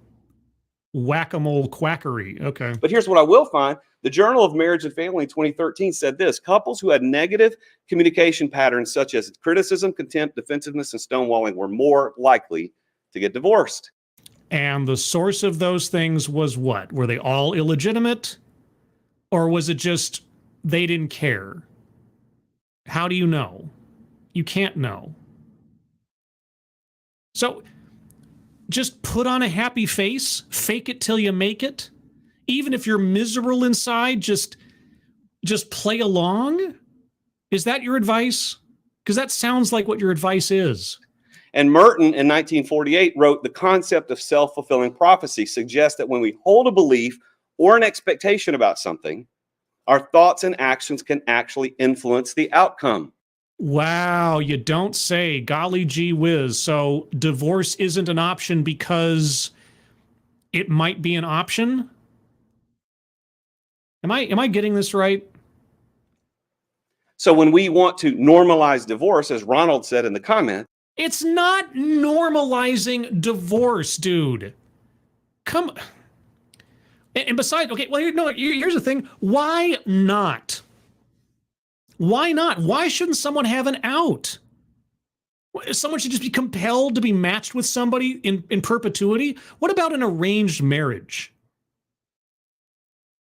whack-a-mole quackery. Okay. But here's what I will find. The Journal of Marriage and Family in 2013 said this: couples who had negative communication patterns such as criticism, contempt, defensiveness, and stonewalling were more likely to get divorced. And the source of those things was what? Were they all illegitimate? Or was it just they didn't care? How do you know? You can't know. So just put on a happy face, fake it till you make it. Even if you're miserable inside, just play along. Is that your advice? Because that sounds like what your advice is. And Merton in 1948 wrote, the concept of self-fulfilling prophecy suggests that when we hold a belief or an expectation about something, our thoughts and actions can actually influence the outcome. Wow, you don't say. Golly gee whiz. So divorce isn't an option because it might be an option? Am I getting this right? So when we want to normalize divorce, as Ronald said in the comment, it's not normalizing divorce, dude. Come. And besides, okay, well, here's the thing. Why not? Why not? Why shouldn't someone have an out? Someone should just be compelled to be matched with somebody in perpetuity? What about an arranged marriage?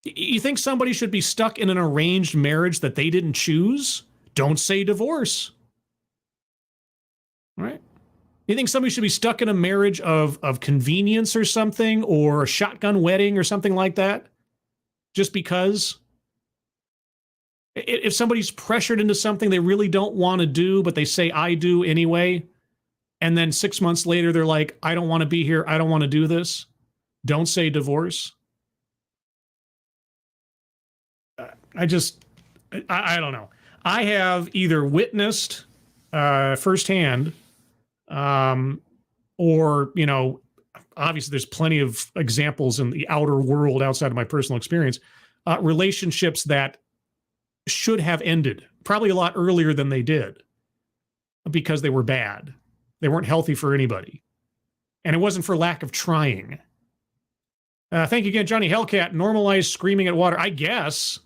You think somebody should be stuck in an arranged marriage that they didn't choose? Don't say divorce. All right? You think somebody should be stuck in a marriage of convenience or something, or a shotgun wedding or something like that? Just because? If somebody's pressured into something they really don't want to do, but they say, I do anyway, and then 6 months later, they're like, I don't want to be here. I don't want to do this. Don't say divorce. I don't know. I have either witnessed firsthand, or, obviously there's plenty of examples in the outer world outside of my personal experience, relationships that should have ended probably a lot earlier than they did because they were bad. They weren't healthy for anybody. And it wasn't for lack of trying. Thank you again, Johnny Hellcat. Normalize screaming at water. I guess.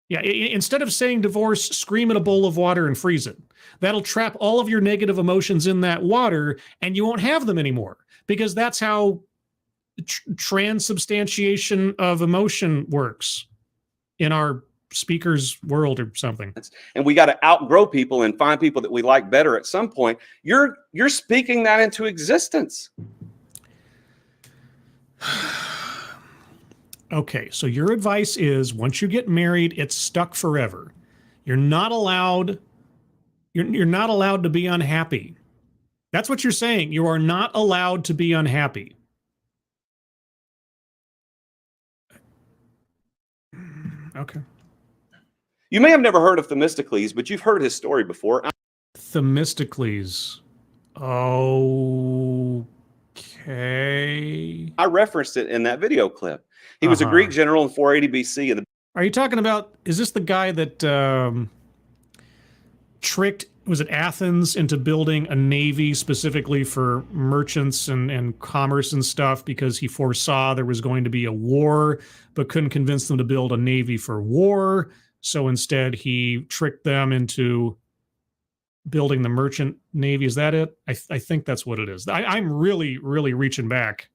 Yeah, instead of saying divorce, scream at a bowl of water and freeze it. That'll trap all of your negative emotions in that water, and you won't have them anymore, because that's how transubstantiation of emotion works in our speaker's world or something. and we got to outgrow people and find people that we like better at some point. You're speaking that into existence. Okay, so your advice is once you get married, it's stuck forever. You're not allowed to be unhappy. That's what you're saying. You are not allowed to be unhappy. Okay. You may have never heard of Themistocles, but you've heard his story before. Themistocles. Okay. I referenced it in that video clip. He was a Greek general in 480 BC. And Are you talking about, is this the guy that tricked, was it Athens, into building a navy specifically for merchants and commerce and stuff because he foresaw there was going to be a war, but couldn't convince them to build a navy for war? So instead he tricked them into building the merchant navy. Is that it? I think that's what it is. I'm really, really reaching back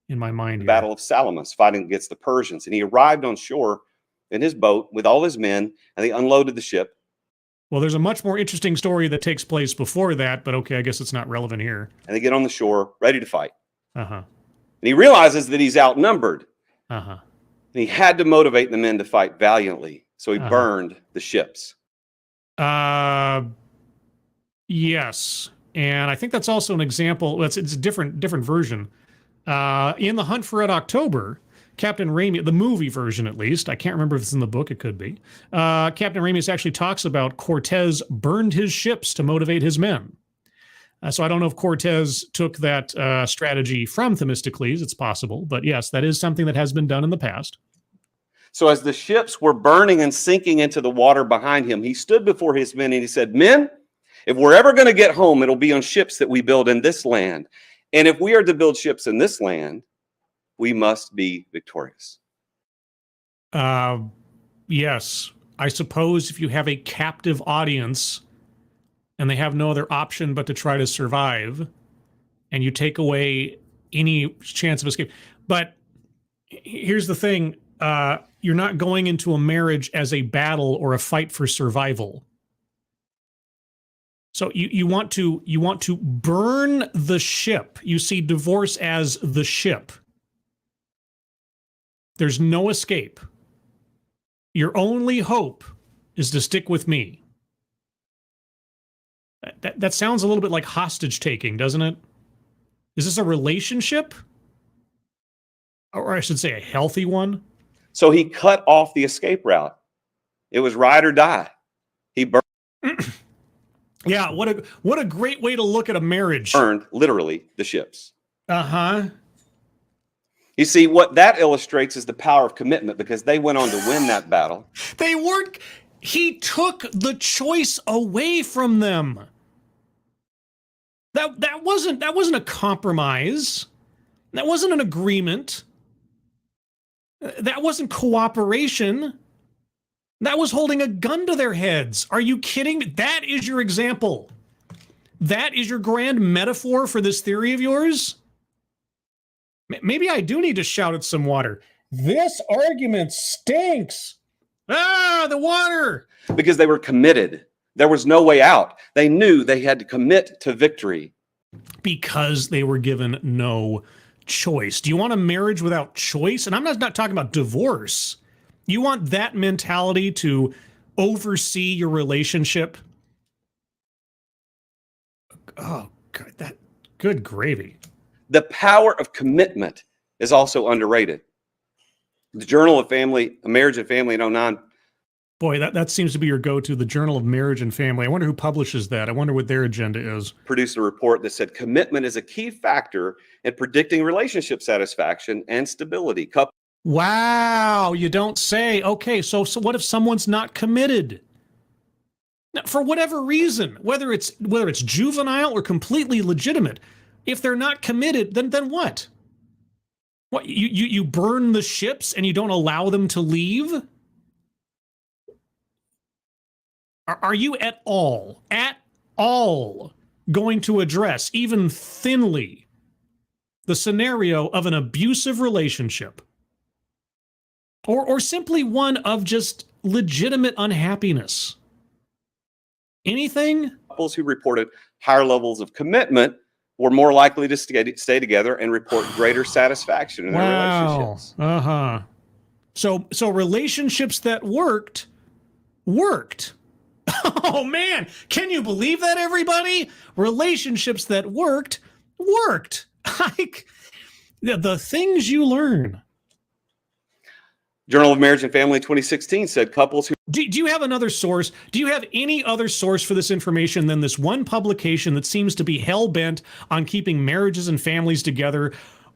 in my mind. the Battle of Salamis, fighting against the Persians. And he arrived on shore in his boat with all his men, and they unloaded the ship. Well, there's a much more interesting story that takes place before that, but okay, I guess it's not relevant here. And they get on the shore, ready to fight. Uh-huh. And he realizes that he's outnumbered. Uh-huh. And he had to motivate the men to fight valiantly. So he burned the ships. Yes. And I think that's also an example. Well, it's a different version. In The Hunt for Red October, Captain Ramius, the movie version at least, I can't remember if it's in the book, it could be. Captain Ramius actually talks about Cortez burned his ships to motivate his men. So I don't know if Cortez took that strategy from Themistocles. It's possible. But yes, that is something that has been done in the past. So as the ships were burning and sinking into the water behind him, he stood before his men and he said, "Men, if we're ever going to get home, it'll be on ships that we build in this land. And if we are to build ships in this land, we must be victorious." Yes. I suppose if you have a captive audience and they have no other option but to try to survive, and you take away any chance of escape. But here's the thing. You're not going into a marriage as a battle or a fight for survival. So you want to burn the ship. You see divorce as the ship. There's no escape. Your only hope is to stick with me. That sounds a little bit like hostage taking, doesn't it? Is this a relationship? Or I should say a healthy one? So he cut off the escape route. It was ride or die. He burned. Yeah, what a great way to look at a marriage. Burned literally the ships. Uh-huh. You see, what that illustrates is the power of commitment, because they went on to win that battle. They weren't. He took the choice away from them. That wasn't a compromise. That wasn't an agreement. That wasn't cooperation. That was holding a gun to their heads. Are you kidding me? That is your example. That is your grand metaphor for this theory of yours? Maybe I do need to shout at some water. This argument stinks. Ah, the water. Because they were committed. There was no way out. They knew they had to commit to victory. Because they were given no choice. Do you want a marriage without choice? And I'm not talking about divorce. You want that mentality to oversee your relationship? Oh, God, good gravy. The power of commitment is also underrated. The Journal of Marriage and Family in 09. Boy, that seems to be your go-to, the Journal of Marriage and Family. I wonder who publishes that. I wonder what their agenda is. Produced a report that said commitment is a key factor in predicting relationship satisfaction and stability. Wow, you don't say. Okay, so what if someone's not committed? Now, for whatever reason, whether it's juvenile or completely legitimate, if they're not committed, then what? What, you burn the ships and you don't allow them to leave? Are you at all going to address, even thinly, the scenario of an abusive relationship? Or simply one of just legitimate unhappiness? Anything? Couples who reported higher levels of commitment were more likely to stay together and report greater satisfaction in their relationships. Uh-huh. So relationships that worked. Oh man, can you believe that, everybody? Relationships that worked. Like the things you learn. Journal of Marriage and Family 2016 said couples who... Do you have another source? Do you have any other source for this information than this one publication that seems to be hell-bent on keeping marriages and families together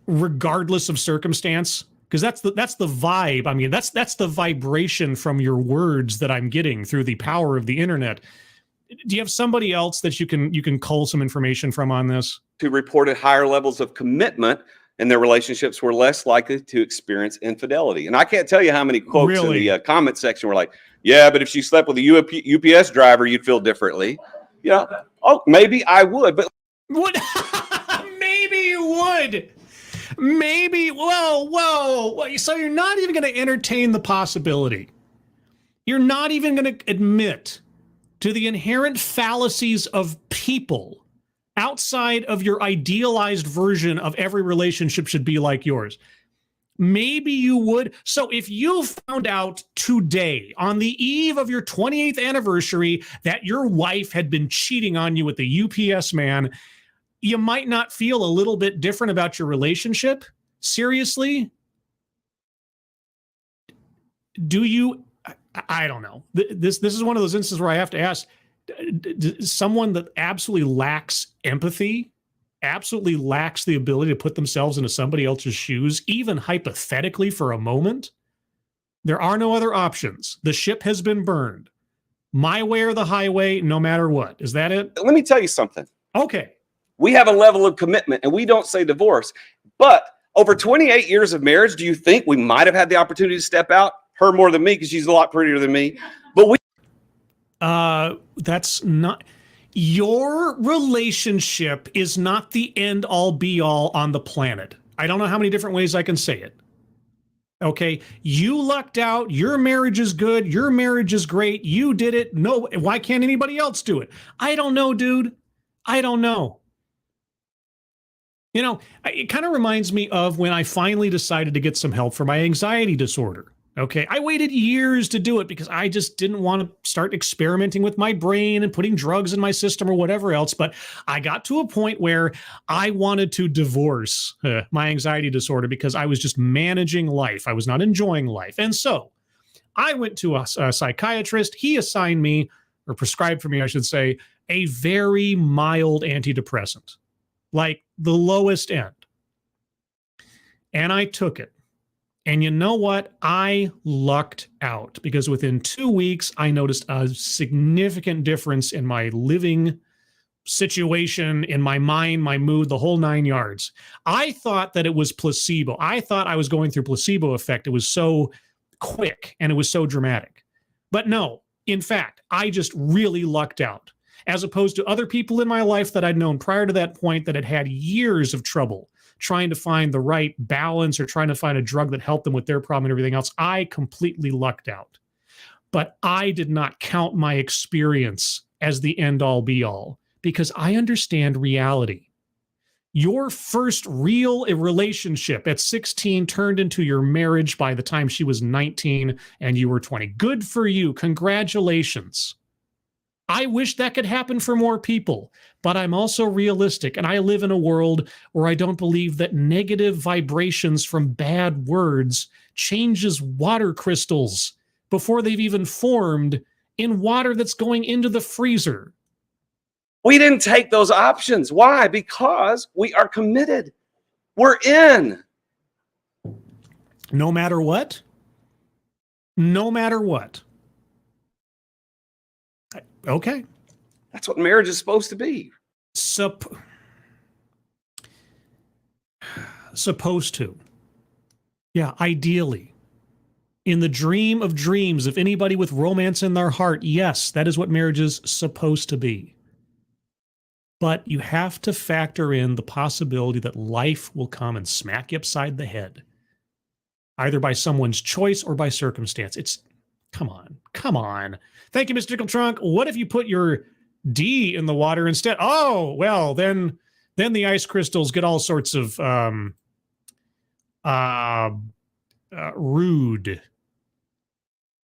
regardless of circumstance? Because that's the vibe. I mean, that's the vibration from your words that I'm getting through the power of the internet. Do you have somebody else that you can cull some information from on this? Who reported higher levels of commitment and their relationships were less likely to experience infidelity. And I can't tell you how many quotes in the comment section were like, yeah, but if she slept with a UPS driver, you'd feel differently. Yeah. Oh, maybe I would, but... What? Maybe you would. Maybe. Whoa. So you're not even going to entertain the possibility. You're not even going to admit to the inherent fallacies of people outside of your idealized version of every relationship should be like yours. Maybe you would. So if you found out today, on the eve of your 28th anniversary, that your wife had been cheating on you with the UPS man, you might not feel a little bit different about your relationship? Seriously? Do you? I don't know. This is one of those instances where I have to ask, someone that absolutely lacks empathy, absolutely lacks the ability to put themselves into somebody else's shoes, even hypothetically for a moment. There are no other options. The ship has been burned. My way or the highway, no matter what. Is that it? Let me tell you something. Okay. We have a level of commitment, and we don't say divorce. But over 28 years of marriage, do you think we might have had the opportunity to step out? Her more than me, because she's a lot prettier than me. But we... That's not... Your relationship is not the end-all, be-all on the planet. I don't know how many different ways I can say it. Okay? You lucked out. Your marriage is good. Your marriage is great. You did it. No, why can't anybody else do it? I don't know, dude. I don't know. You know, it kind of reminds me of when I finally decided to get some help for my anxiety disorder. Okay, I waited years to do it because I just didn't want to start experimenting with my brain and putting drugs in my system or whatever else. But I got to a point where I wanted to divorce my anxiety disorder because I was just managing life. I was not enjoying life. And so I went to a psychiatrist. He assigned me, or prescribed for me, I should say, a very mild antidepressant, like the lowest end. And I took it. And you know what? I lucked out because within 2 weeks, I noticed a significant difference in my living situation, in my mind, my mood, the whole 9 yards. I thought that it was placebo. I thought I was going through placebo effect. It was so quick and it was so dramatic. But no, in fact, I just really lucked out, as opposed to other people in my life that I'd known prior to that point that had had years of trouble trying to find the right balance or trying to find a drug that helped them with their problem and everything else. I completely lucked out. But I did not count my experience as the end-all be-all because I understand reality. Your first real relationship at 16 turned into your marriage by the time she was 19 and you were 20. Good for you. Congratulations. I wish that could happen for more people, but I'm also realistic, and I live in a world where I don't believe that negative vibrations from bad words changes water crystals before they've even formed in water that's going into the freezer. We didn't take those options. Why? Because we are committed. We're in. No matter what? No matter what. Okay. That's what marriage is supposed to be. Supposed to. Yeah, ideally. In the dream of dreams, if anybody with romance in their heart, yes, that is what marriage is supposed to be. But you have to factor in the possibility that life will come and smack you upside the head, either by someone's choice or by circumstance. Come on. Thank you, Mr. Tickle Trunk. What if you put your D in the water instead? Oh, well, then the ice crystals get all sorts of rude.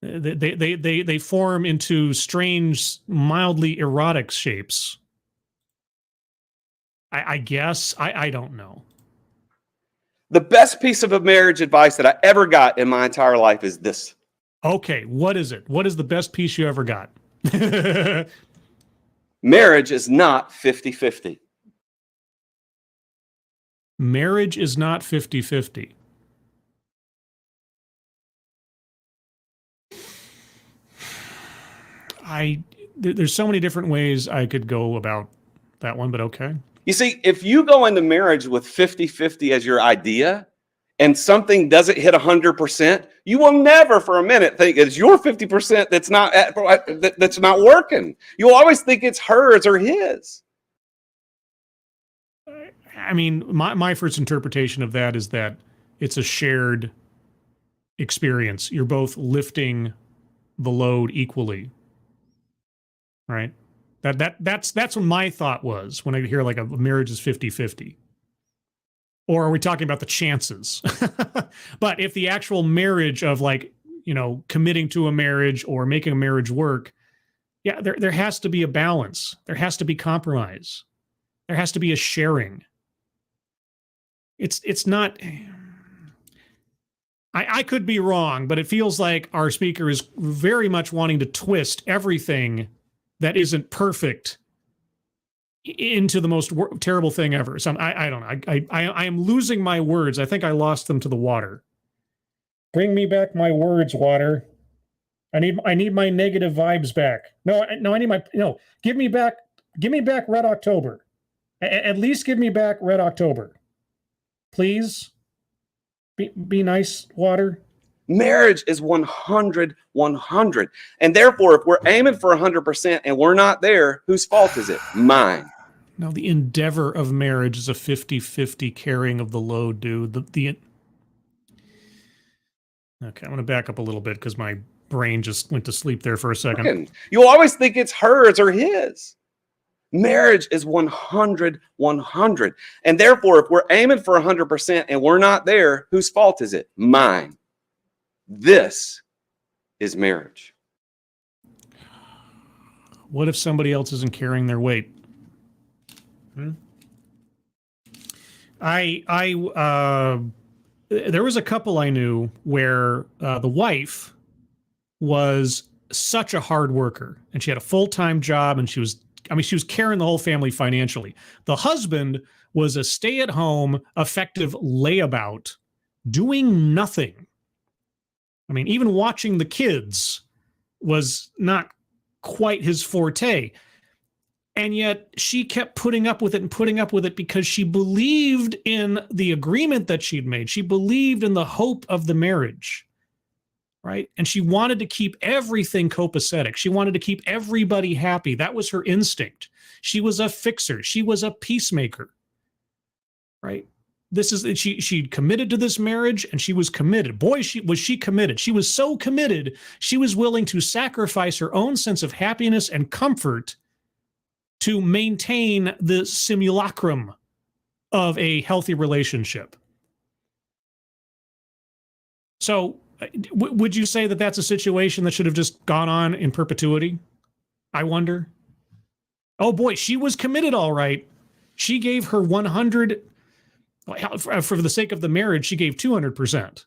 They form into strange, mildly erotic shapes. I guess. I don't know. The best piece of marriage advice that I ever got in my entire life is this. Okay, what is it? What is the best piece you ever got? Marriage is not 50-50. Marriage is not 50-50. There's so many different ways I could go about that one, but okay. You see, if you go into marriage with 50-50 as your idea and something doesn't hit 100%, you will never for a minute think it's your 50% that's not working. You'll always think it's hers or his. I mean, my first interpretation of that is that it's a shared experience. You're both lifting the load equally, right? That's what my thought was when I hear like a marriage is 50-50. Or are we talking about the chances? But if the actual marriage of committing to a marriage or making a marriage work, yeah, there has to be a balance. There has to be compromise. There has to be a sharing. It's not. I could be wrong, but it feels like our speaker is very much wanting to twist everything that isn't perfect into the most terrible thing ever. So I don't know. I am losing my words. I think I lost them to the water. Bring me back my words, water. I need my negative vibes back. Give me back Red October. At least give me back Red October. Please. Be nice, water. Marriage is 100. And therefore, if we're aiming for 100% and we're not there, whose fault is it? Mine. No, the endeavor of marriage is a 50-50 carrying of the load, dude. Okay, I'm going to back up a little bit because my brain just went to sleep there for a second. You'll always think it's hers or his. Marriage is 100. And therefore, if we're aiming for 100% and we're not there, whose fault is it? Mine. This is marriage. What if somebody else isn't carrying their weight? There was a couple I knew where the wife was such a hard worker and she had a full-time job and she was she was carrying the whole family financially. The husband was a stay-at-home, effective layabout, doing nothing. I mean, even watching the kids was not quite his forte. And yet she kept putting up with it and putting up with it because she believed in the agreement that she'd made. She believed in the hope of the marriage, right? And she wanted to keep everything copacetic. She wanted to keep everybody happy. That was her instinct. She was a fixer. She was a peacemaker, right? She'd committed to this marriage, and she was committed. Boy, was she committed. She was so committed, she was willing to sacrifice her own sense of happiness and comfort to maintain the simulacrum of a healthy relationship. So would you say that that's a situation that should have just gone on in perpetuity? I wonder. Oh boy, she was committed, all right. She gave her 100, for the sake of the marriage, she gave 200%.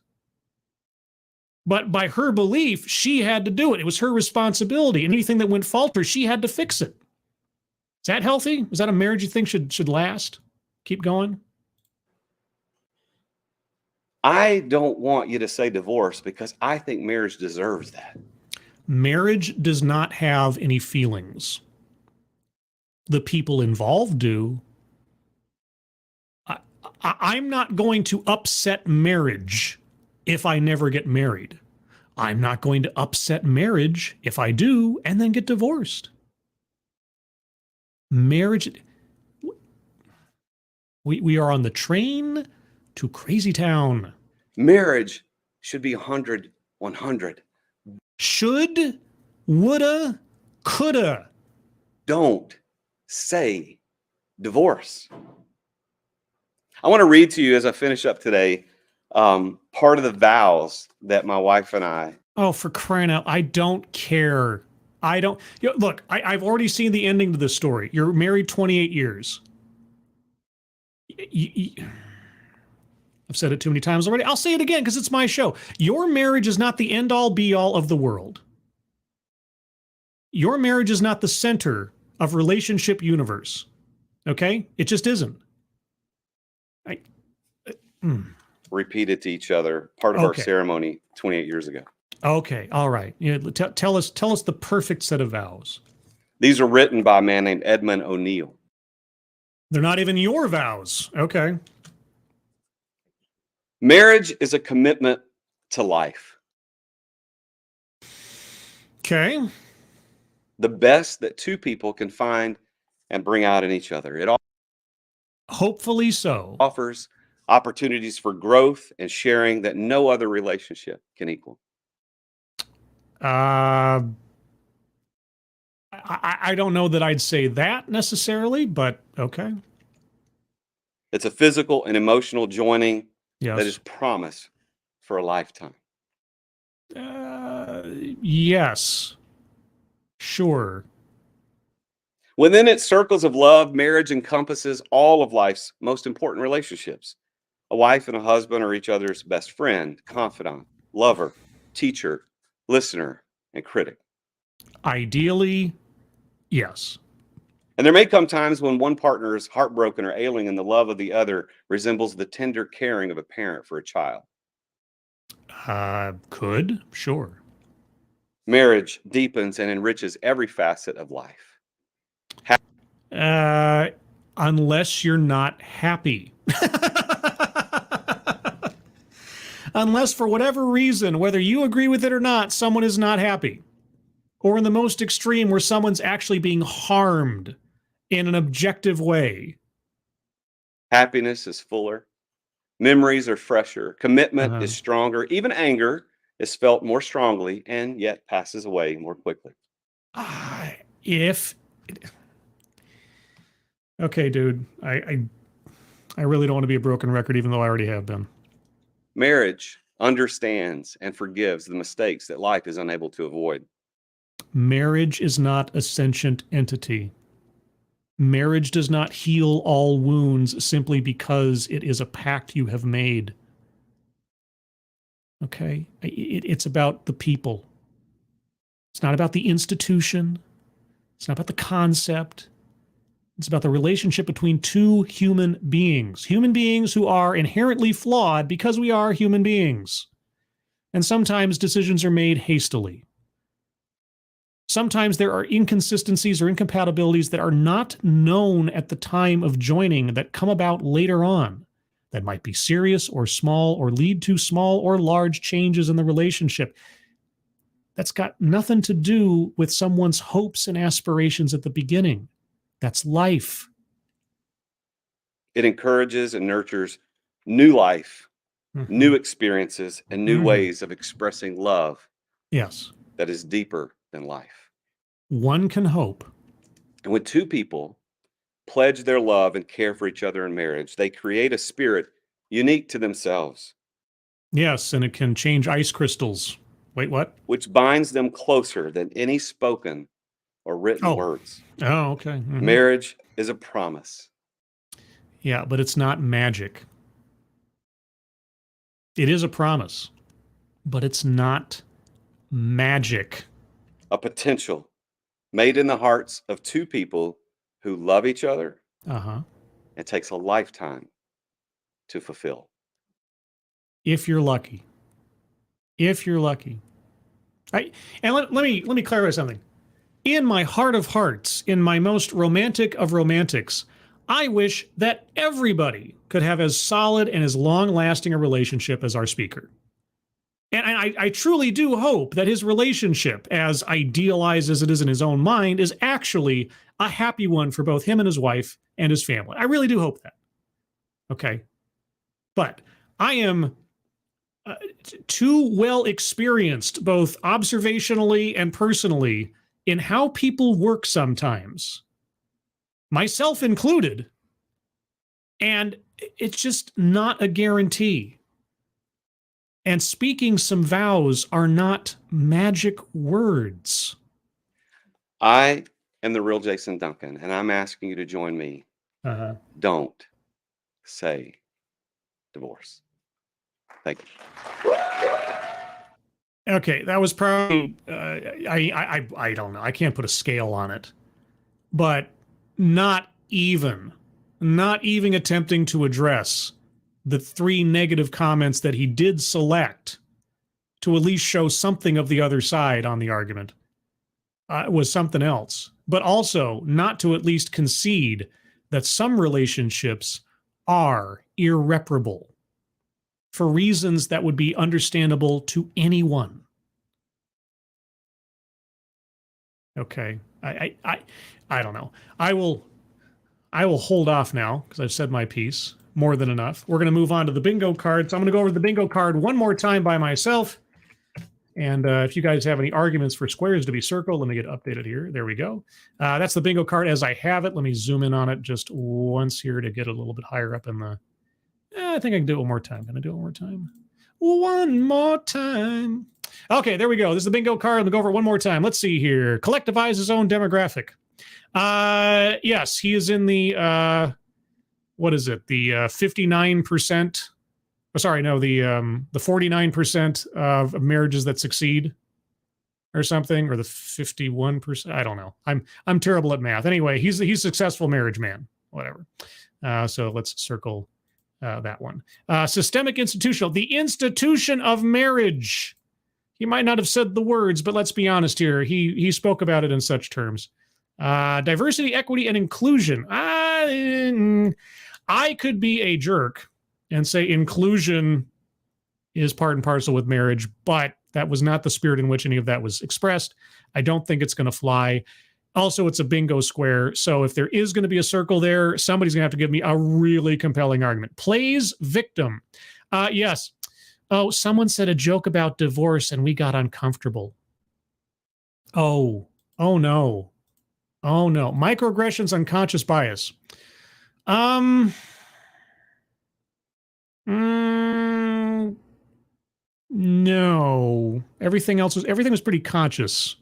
But by her belief, she had to do it. It was her responsibility. Anything that went falter, she had to fix it. Is that healthy? Is that a marriage you think should last? Keep going? I don't want you to say divorce because I think marriage deserves that. Marriage does not have any feelings. The people involved do. I'm not going to upset marriage if I never get married. I'm not going to upset marriage if I do and then get divorced. Marriage, we are on the train to Crazy Town. Marriage should be 100, 100. Should, woulda, coulda. Don't say divorce. I want to read to you as I finish up today part of the vows that my wife and I. Oh, for crying out! I don't care. I don't look. I've already seen the ending to this story. You're married 28 years. I've said it too many times already. I'll say it again because it's my show. Your marriage is not the end all be all of the world. Your marriage is not the center of relationship universe. Okay? It just isn't. Repeat it to each other. Part of our ceremony 28 years ago. Okay. All right. Tell us the perfect set of vows. These are written by a man named Edmund O'Neill. They're not even your vows. Okay. Marriage is a commitment to life. Okay. The best that two people can find and bring out in each other. It hopefully so. Offers opportunities for growth and sharing that no other relationship can equal. I don't know that I'd say that necessarily, but okay. It's a physical and emotional joining yes. that is promised for a lifetime. Yes. Sure. Within its circles of love, marriage encompasses all of life's most important relationships. A wife and a husband are each other's best friend, confidant, lover, teacher, listener, and critic. Ideally, yes. And there may come times when one partner is heartbroken or ailing and the love of the other resembles the tender caring of a parent for a child. Could, sure. Marriage deepens and enriches every facet of life. Unless you're not happy. Unless for whatever reason, whether you agree with it or not, someone is not happy. Or in the most extreme, where someone's actually being harmed in an objective way. Happiness is fuller. Memories are fresher. Commitment is stronger. Even anger is felt more strongly and yet passes away more quickly. Okay, dude, I really don't want to be a broken record, even though I already have been. Marriage understands and forgives the mistakes that life is unable to avoid. Marriage is not a sentient entity. Marriage does not heal all wounds simply because it is a pact you have made. Okay? It's about the people. It's not about the institution. It's not about the concept. It's about the relationship between two human beings who are inherently flawed because we are human beings. And sometimes decisions are made hastily. Sometimes there are inconsistencies or incompatibilities that are not known at the time of joining that come about later on, that might be serious or small or lead to small or large changes in the relationship. That's got nothing to do with someone's hopes and aspirations at the beginning. That's life. It encourages and nurtures new life, new experiences, and new ways of expressing love. Yes. That is deeper than life. One can hope. And when two people pledge their love and care for each other in marriage, they create a spirit unique to themselves. Yes, and it can change ice crystals. Wait, what? Which binds them closer than any spoken or written words. Oh, okay. Marriage is a promise. Yeah, but it's not magic. It is a promise, but it's not magic. A potential made in the hearts of two people who love each other. It takes a lifetime to fulfill. If you're lucky. If you're lucky. Let me clarify something. In my heart of hearts, in my most romantic of romantics, I wish that everybody could have as solid and as long-lasting a relationship as our speaker. And I truly do hope that his relationship, as idealized as it is in his own mind, is actually a happy one for both him and his wife and his family. I really do hope that. Okay. But I am too well experienced, both observationally and personally, in how people work sometimes, myself included, and it's just not a guarantee. And speaking some vows are not magic words. I am the real Jason Duncan, and I'm asking you to join me. Don't say divorce. Thank you. Okay, that was probably, I don't know. I can't put a scale on it. But not even attempting to address the 3 negative comments that he did select to at least show something of the other side on the argument was something else. But also not to at least concede that some relationships are irreparable for reasons that would be understandable to anyone. Okay, I don't know. I will hold off now because I've said my piece more than enough. We're going to move on to the bingo card. So I'm going to go over the bingo card one more time by myself. And if you guys have any arguments for squares to be circled, let me get updated here. There we go. That's the bingo card as I have it. Let me zoom in on it just once here to get a little bit higher up in the... I think I can do it one more time. Can I do it one more time? One more time. Okay, there we go. This is the bingo card. Let me go over it one more time. Let's see here. Collectivize his own demographic. Yes, he is in the, what is it? The 59%. Oh, sorry, no, the 49% of marriages that succeed or something, or the 51%. I don't know. I'm terrible at math. Anyway, he's a successful marriage man, whatever. So let's circle that one. Systemic institutional, the institution of marriage. He might not have said the words, but let's be honest here. He spoke about it in such terms. Diversity, equity, and inclusion. I could be a jerk and say inclusion is part and parcel with marriage, but that was not the spirit in which any of that was expressed. I don't think it's going to fly. Also, it's a bingo square, so if there is going to be a circle there, somebody's going to have to give me a really compelling argument. Plays victim. Yes. Oh, someone said a joke about divorce and we got uncomfortable. Oh no. Oh no. Microaggressions, unconscious bias. No. Everything was pretty conscious.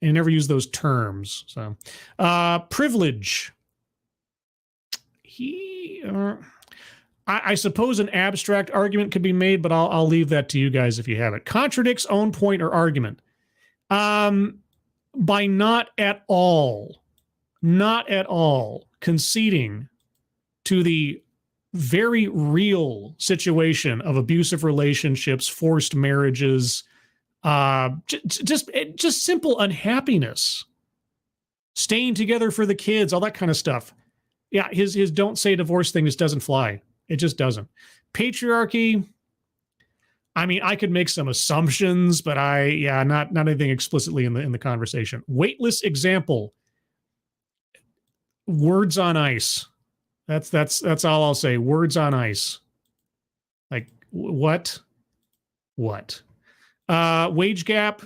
And he never used those terms. So, privilege. I suppose an abstract argument could be made, but I'll leave that to you guys if you have it. Contradicts own point or argument. By not at all not at all conceding to the very real situation of abusive relationships, forced marriages, just simple unhappiness, staying together for the kids, all that kind of stuff. Yeah, his don't say divorce thing just doesn't fly. It just doesn't. Patriarchy, I mean, I could make some assumptions, but not anything explicitly in the conversation. Weightless example, words on ice. That's all I'll say. Words on ice. Like what? Wage gap.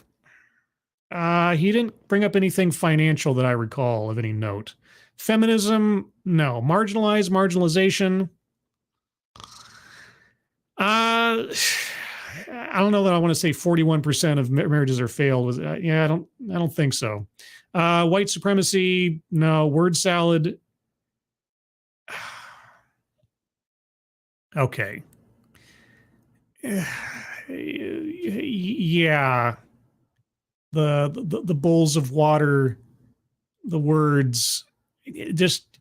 He didn't bring up anything financial that I recall of any note. Feminism, no. Marginalization. I don't know that I want to say 41% of marriages are failed. I don't think so. White supremacy, no. Word salad. Okay. Yeah. The bowls of water, the words, just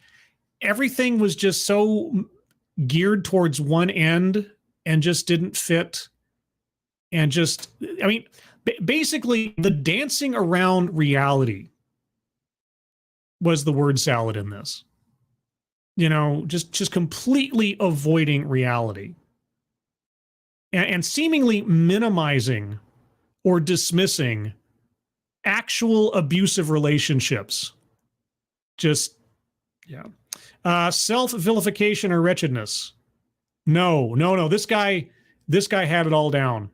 everything was just so geared towards one end and just didn't fit. And just, I mean, basically the dancing around reality was the word salad in this. You know, just completely avoiding reality and seemingly minimizing or dismissing actual abusive relationships. Just, yeah. Self-vilification or wretchedness. No. This guy had it all down.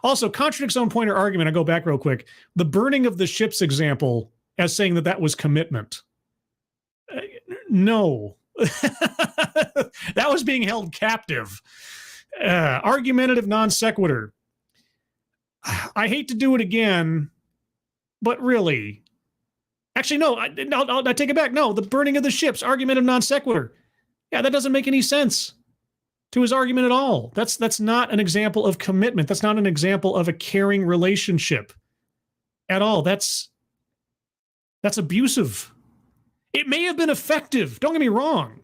Also, contradicts own point or argument. I go back real quick. The burning of the ships example as saying that was commitment. No. That was being held captive. Argumentative non sequitur. I hate to do it again, but really. Actually, no, I take it back. No, the burning of the ships, argumentative non sequitur. Yeah, that doesn't make any sense to his argument at all. That's not an example of commitment. That's not an example of a caring relationship at all. That's abusive. It may have been effective. Don't get me wrong.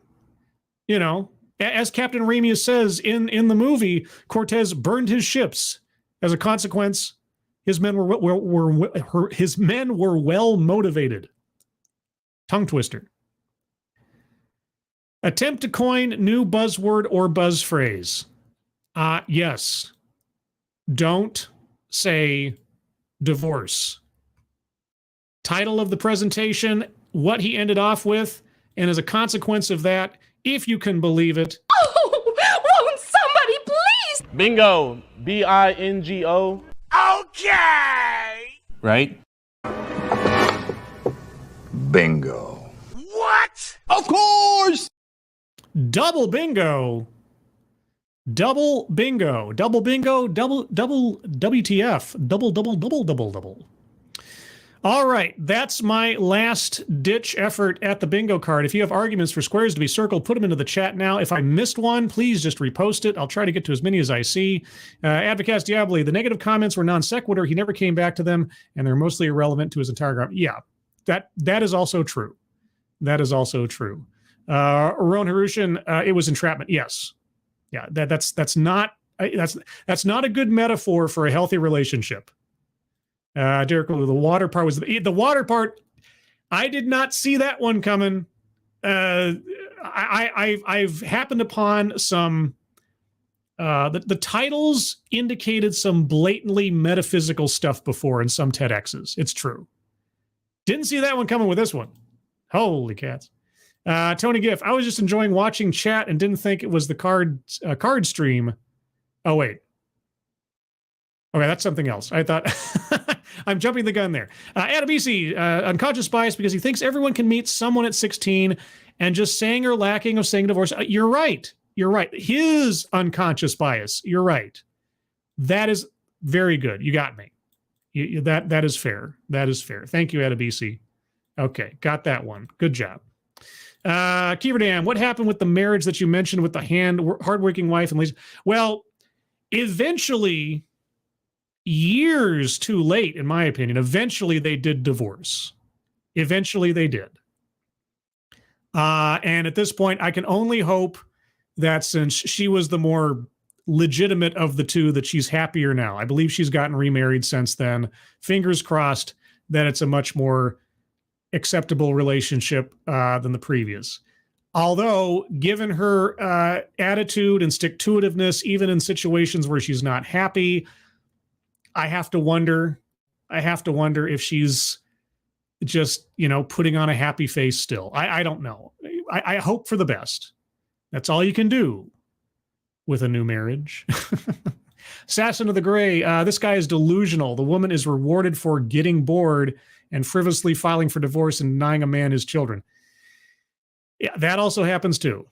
You know, as Captain Ramius says in the movie, Cortez burned his ships. As a consequence, his men were well motivated. Tongue twister. Attempt to coin new buzzword or buzz phrase. Yes. Don't say divorce. Title of the presentation, what he ended off with, and as a consequence of that, if you can believe it. Oh, won't somebody please? Bingo. B-I-N-G-O. Okay! Right? Bingo. What? Of course! Double bingo. Double bingo. Double bingo. Double WTF. Double. All right, that's my last ditch effort at the bingo card. If you have arguments for squares to be circled, put them into the chat now. If I missed one, please just repost it. I'll try to get to as many as I see. Advocates Diaboli, the negative comments were non sequitur. He never came back to them, and they're mostly irrelevant to his entire group. Yeah, that is also true. That is also true. Ron Harushin, it was entrapment. Yes. Yeah, that's not a good metaphor for a healthy relationship. Derek, the water part was the water part. I did not see that one coming. I've happened upon some. The titles indicated some blatantly metaphysical stuff before in some TEDx's. It's true. Didn't see that one coming with this one. Holy cats. Tony Giff, I was just enjoying watching chat and didn't think it was the card stream. Oh wait. Okay, that's something else. I thought I'm jumping the gun there. Adabisi, unconscious bias because he thinks everyone can meet someone at 16 and just saying or lacking of saying divorce. You're right. His unconscious bias. You're right. That is very good. You got me. That is fair. That is fair. Thank you, Adabisi. Okay, got that one. Good job. Keeverdam, what happened with the marriage that you mentioned with the hardworking wife and Lisa? Well, eventually, years too late, in my opinion, eventually they did divorce. Eventually they did. And at this point, I can only hope that since she was the more legitimate of the two, that she's happier now. I believe she's gotten remarried since then. Fingers crossed that it's a much more acceptable relationship than the previous. Although, given her attitude and stick-to-itiveness, even in situations where she's not happy, I have to wonder if she's just, putting on a happy face still. I don't know. I hope for the best. That's all you can do with a new marriage. Assassin of the Gray, this guy is delusional. The woman is rewarded for getting bored and frivolously filing for divorce and denying a man his children. Yeah, that also happens too.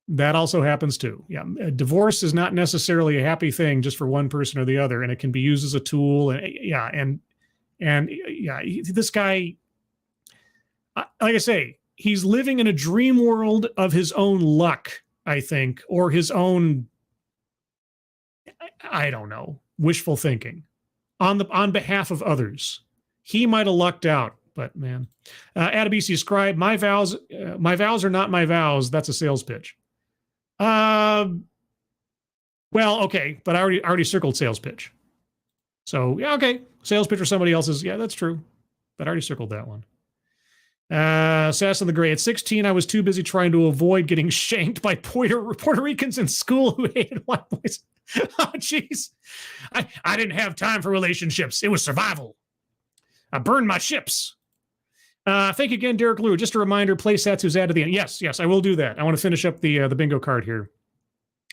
Yeah, divorce is not necessarily a happy thing just for one person or the other, and it can be used as a tool. And this guy, like I say, he's living in a dream world of his own luck, I think, or his own, I don't know, wishful thinking on behalf of others. He might have lucked out. But man, Adabisi Scribe, my vows are not my vows. That's a sales pitch. Well, okay, but I already circled sales pitch. So yeah, okay, sales pitch for somebody else's. Yeah, that's true, but I already circled that one. Assassin the Gray. At 16, I was too busy trying to avoid getting shanked by Puerto Ricans in school who hated white boys. Oh, jeez, I didn't have time for relationships. It was survival. I burned my ships. Thank you again, Derek Lou. Just a reminder, play Satsu's ad at the end. Yes, I will do that. I want to finish up the bingo card here.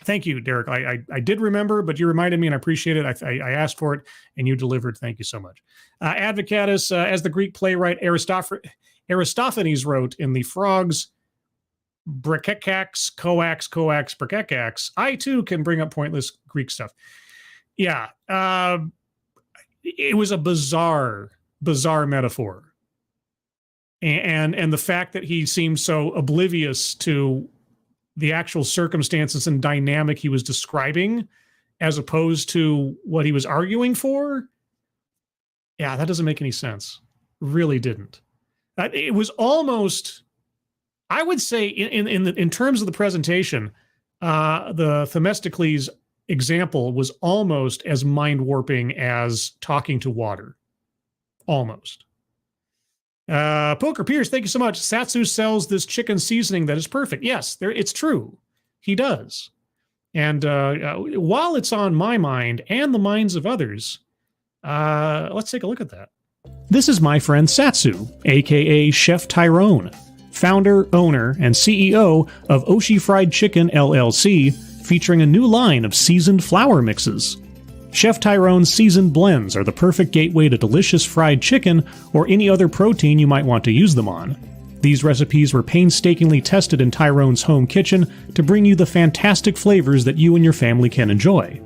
Thank you, Derek. I did remember, but you reminded me, and I appreciate it. I asked for it, and you delivered. Thank you so much. Advocatus, as the Greek playwright Aristophanes wrote in the Frogs, Brechekax, Coax, Brechekax, I too can bring up pointless Greek stuff. Yeah, it was a bizarre metaphor. And the fact that he seemed so oblivious to the actual circumstances and dynamic he was describing, as opposed to what he was arguing for, yeah, that doesn't make any sense. Really didn't. It was almost, I would say, in terms of the presentation, the Themistocles example was almost as mind warping as talking to water, almost. Poker Pierce, thank you so much. Satsu sells this chicken seasoning that is perfect. Yes, it's true. He does. And while it's on my mind and the minds of others, let's take a look at that. This is my friend Satsu, aka Chef Tyrone, founder, owner, and CEO of Oshi Fried Chicken LLC, featuring a new line of seasoned flour mixes. Chef Tyrone's seasoned blends are the perfect gateway to delicious fried chicken or any other protein you might want to use them on. These recipes were painstakingly tested in Tyrone's home kitchen to bring you the fantastic flavors that you and your family can enjoy.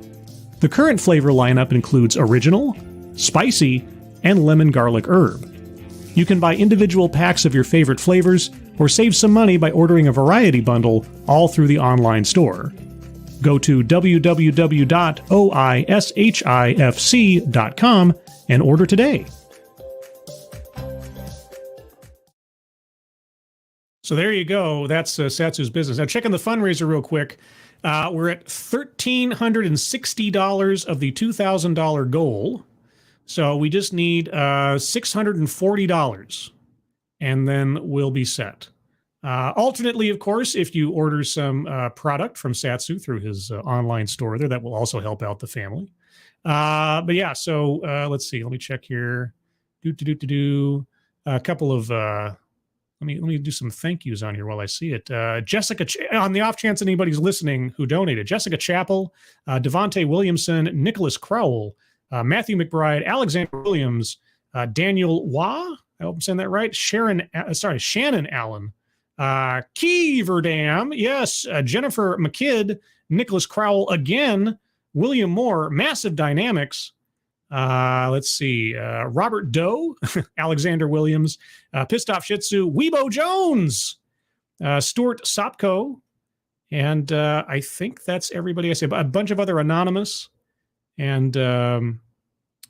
The current flavor lineup includes original, spicy, and lemon garlic herb. You can buy individual packs of your favorite flavors or save some money by ordering a variety bundle all through the online store. Go to www.oishifc.com and order today. So there you go. That's Satsu's business. Now, checking the fundraiser real quick. We're at $1,360 of the $2,000 goal. So we just need $640, and then we'll be set. Alternately, of course, if you order some product from Satsu through his online store there, that will also help out the family. But yeah, so let's see. Let me check here. A couple of let me do some thank yous on here while I see it. Jessica, on the off chance anybody's listening who donated, Jessica Chappell, Devontae Williamson, Nicholas Crowell, Matthew McBride, Alexander Williams, Daniel Wah, I hope I'm saying that right. Shannon Allen, Keeverdam, yes, Jennifer McKidd, Nicholas Crowell again, William Moore, Massive Dynamics. Let's see, Robert Doe, Alexander Williams, Pissed Off Shih Tzu, Weebo Jones, Stuart Sopko, and I think that's everybody I say. A bunch of other anonymous, and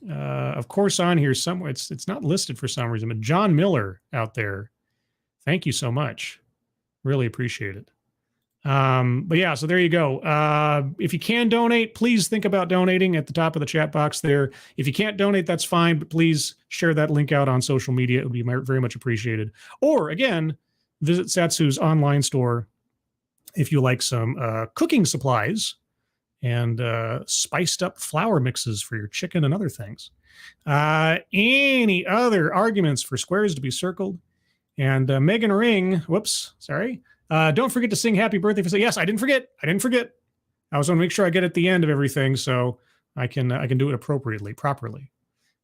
of course, on here somewhere. It's not listed for some reason, but John Miller out there. Thank you so much. Really appreciate it. But yeah, so there you go. If you can donate, please think about donating at the top of the chat box there. If you can't donate, that's fine, but please share that link out on social media. It would be very much appreciated. Or again, visit Satsu's online store if you like some cooking supplies and spiced up flour mixes for your chicken and other things. Any other arguments for squares to be circled? And Megan Ring, whoops, sorry. Don't forget to sing happy birthday for yes, I didn't forget. I was going to make sure I get at the end of everything so I can do it properly.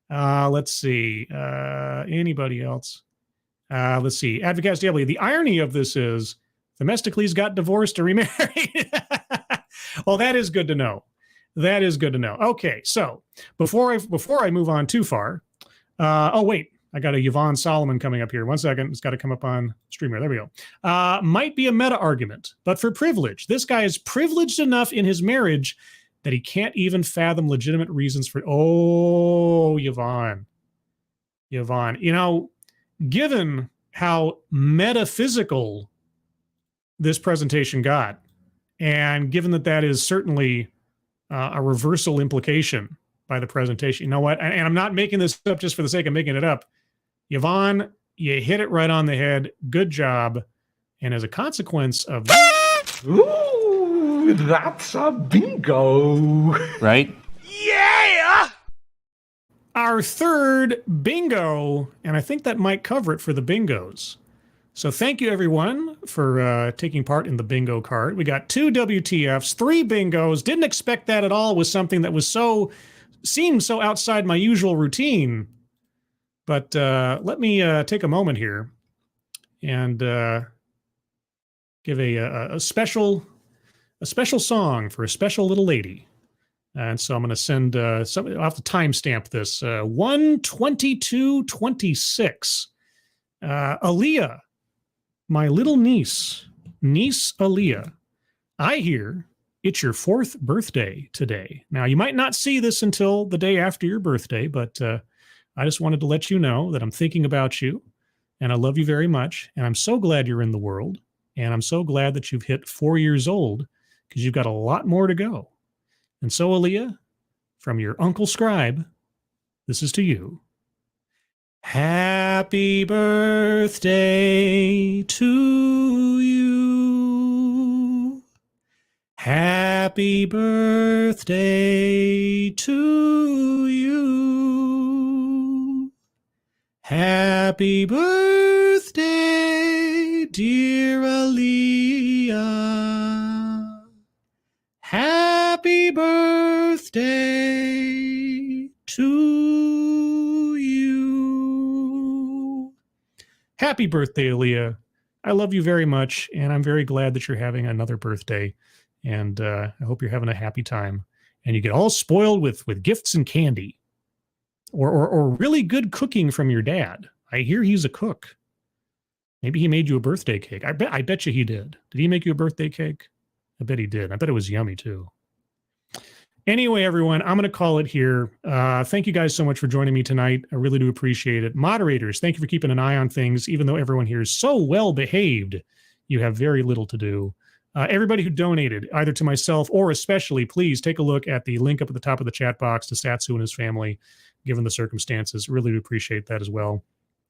Let's see. Anybody else? Let's see. Advocast W. The irony of this is Themistocles got divorced or remarried. Well, that is good to know. Okay, so before I move on too far, oh wait, I got a Yvonne Solomon coming up here. 1 second, it's got to come up on streamer. There we go. Might be a meta argument, but for privilege, this guy is privileged enough in his marriage that he can't even fathom legitimate reasons for. Oh, Yvonne, given how metaphysical this presentation got, and given that is certainly a reversal implication by the presentation, you know what? And I'm not making this up just for the sake of making it up. Yvonne, you hit it right on the head. Good job. And as a consequence of that, Ooh, that's a bingo. Right? Yeah! our third bingo, and I think that might cover it for the bingos. So thank you, everyone, for taking part in the bingo card. We got 2 WTFs, 3 bingos. Didn't expect that at all with something that was seemed so outside my usual routine. But let me take a moment here and give a special song for a special little lady. And so I'm going to send I'll have to timestamp this 1:22:26. Aaliyah, my little niece Aaliyah, I hear it's your 4th birthday today. Now, you might not see this until the day after your birthday, but I just wanted to let you know that I'm thinking about you, and I love you very much, and I'm so glad you're in the world, and I'm so glad that you've hit 4 years old, because you've got a lot more to go. And so, Aaliyah, from your Uncle Scribe, this is to you. Happy birthday to you. Happy birthday to you. Happy birthday, dear Aaliyah. Happy birthday to you. Happy birthday, Aaliyah. I love you very much, and I'm very glad that you're having another birthday. And I hope you're having a happy time. And you get all spoiled with gifts and candy. Or really good cooking from your dad. I hear he's a cook. Maybe he made you a birthday cake. I bet you he did. Did he make you a birthday cake? I bet he did. I bet it was yummy too. Anyway, everyone, I'm going to call it here. Thank you guys so much for joining me tonight. I really do appreciate it. Moderators, thank you for keeping an eye on things. Even though everyone here is so well behaved, you have very little to do. Everybody who donated, either to myself or especially, please take a look at the link up at the top of the chat box to Satsu and his family, given the circumstances. Really do appreciate that as well.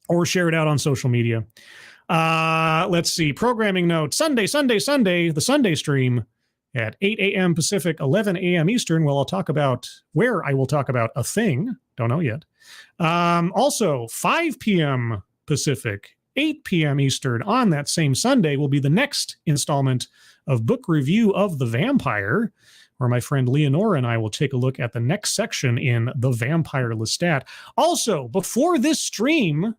Or share it out on social media. Let's see. Programming note. Sunday, the Sunday stream at 8 a.m. Pacific, 11 a.m. Eastern, where I will talk about a thing. Don't know yet. Also, 5 p.m. Pacific, 8 p.m. Eastern on that same Sunday will be the next installment of Book Review of the Vampire, where my friend Leonora and I will take a look at the next section in The Vampire Lestat. Also, before this stream,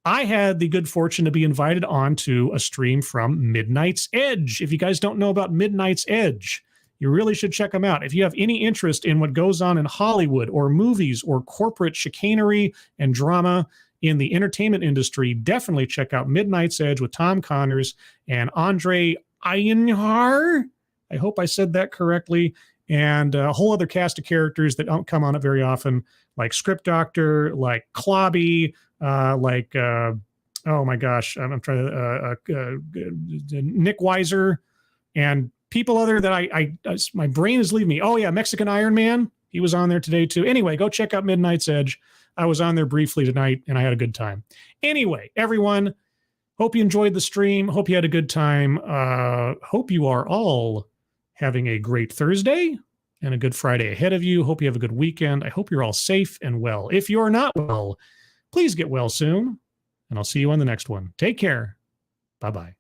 I had the good fortune to be invited onto a stream from Midnight's Edge. If you guys don't know about Midnight's Edge, you really should check them out. If you have any interest in what goes on in Hollywood or movies or corporate chicanery and drama in the entertainment industry, definitely check out Midnight's Edge with Tom Connors and Andre Iyengar. I hope I said that correctly. and a whole other cast of characters that don't come on it very often, like Script Doctor, like Clobby, oh my gosh, I'm trying to Nick Weiser, and people other that I my brain is leaving me. Oh yeah, Mexican Iron Man. He was on there today too. Anyway, go check out Midnight's Edge. I was on there briefly tonight and I had a good time. Anyway, everyone, hope you enjoyed the stream. Hope you had a good time. Hope you are all having a great Thursday and a good Friday ahead of you. Hope you have a good weekend. I hope you're all safe and well. If you're not well, please get well soon. And I'll see you on the next one. Take care. Bye-bye.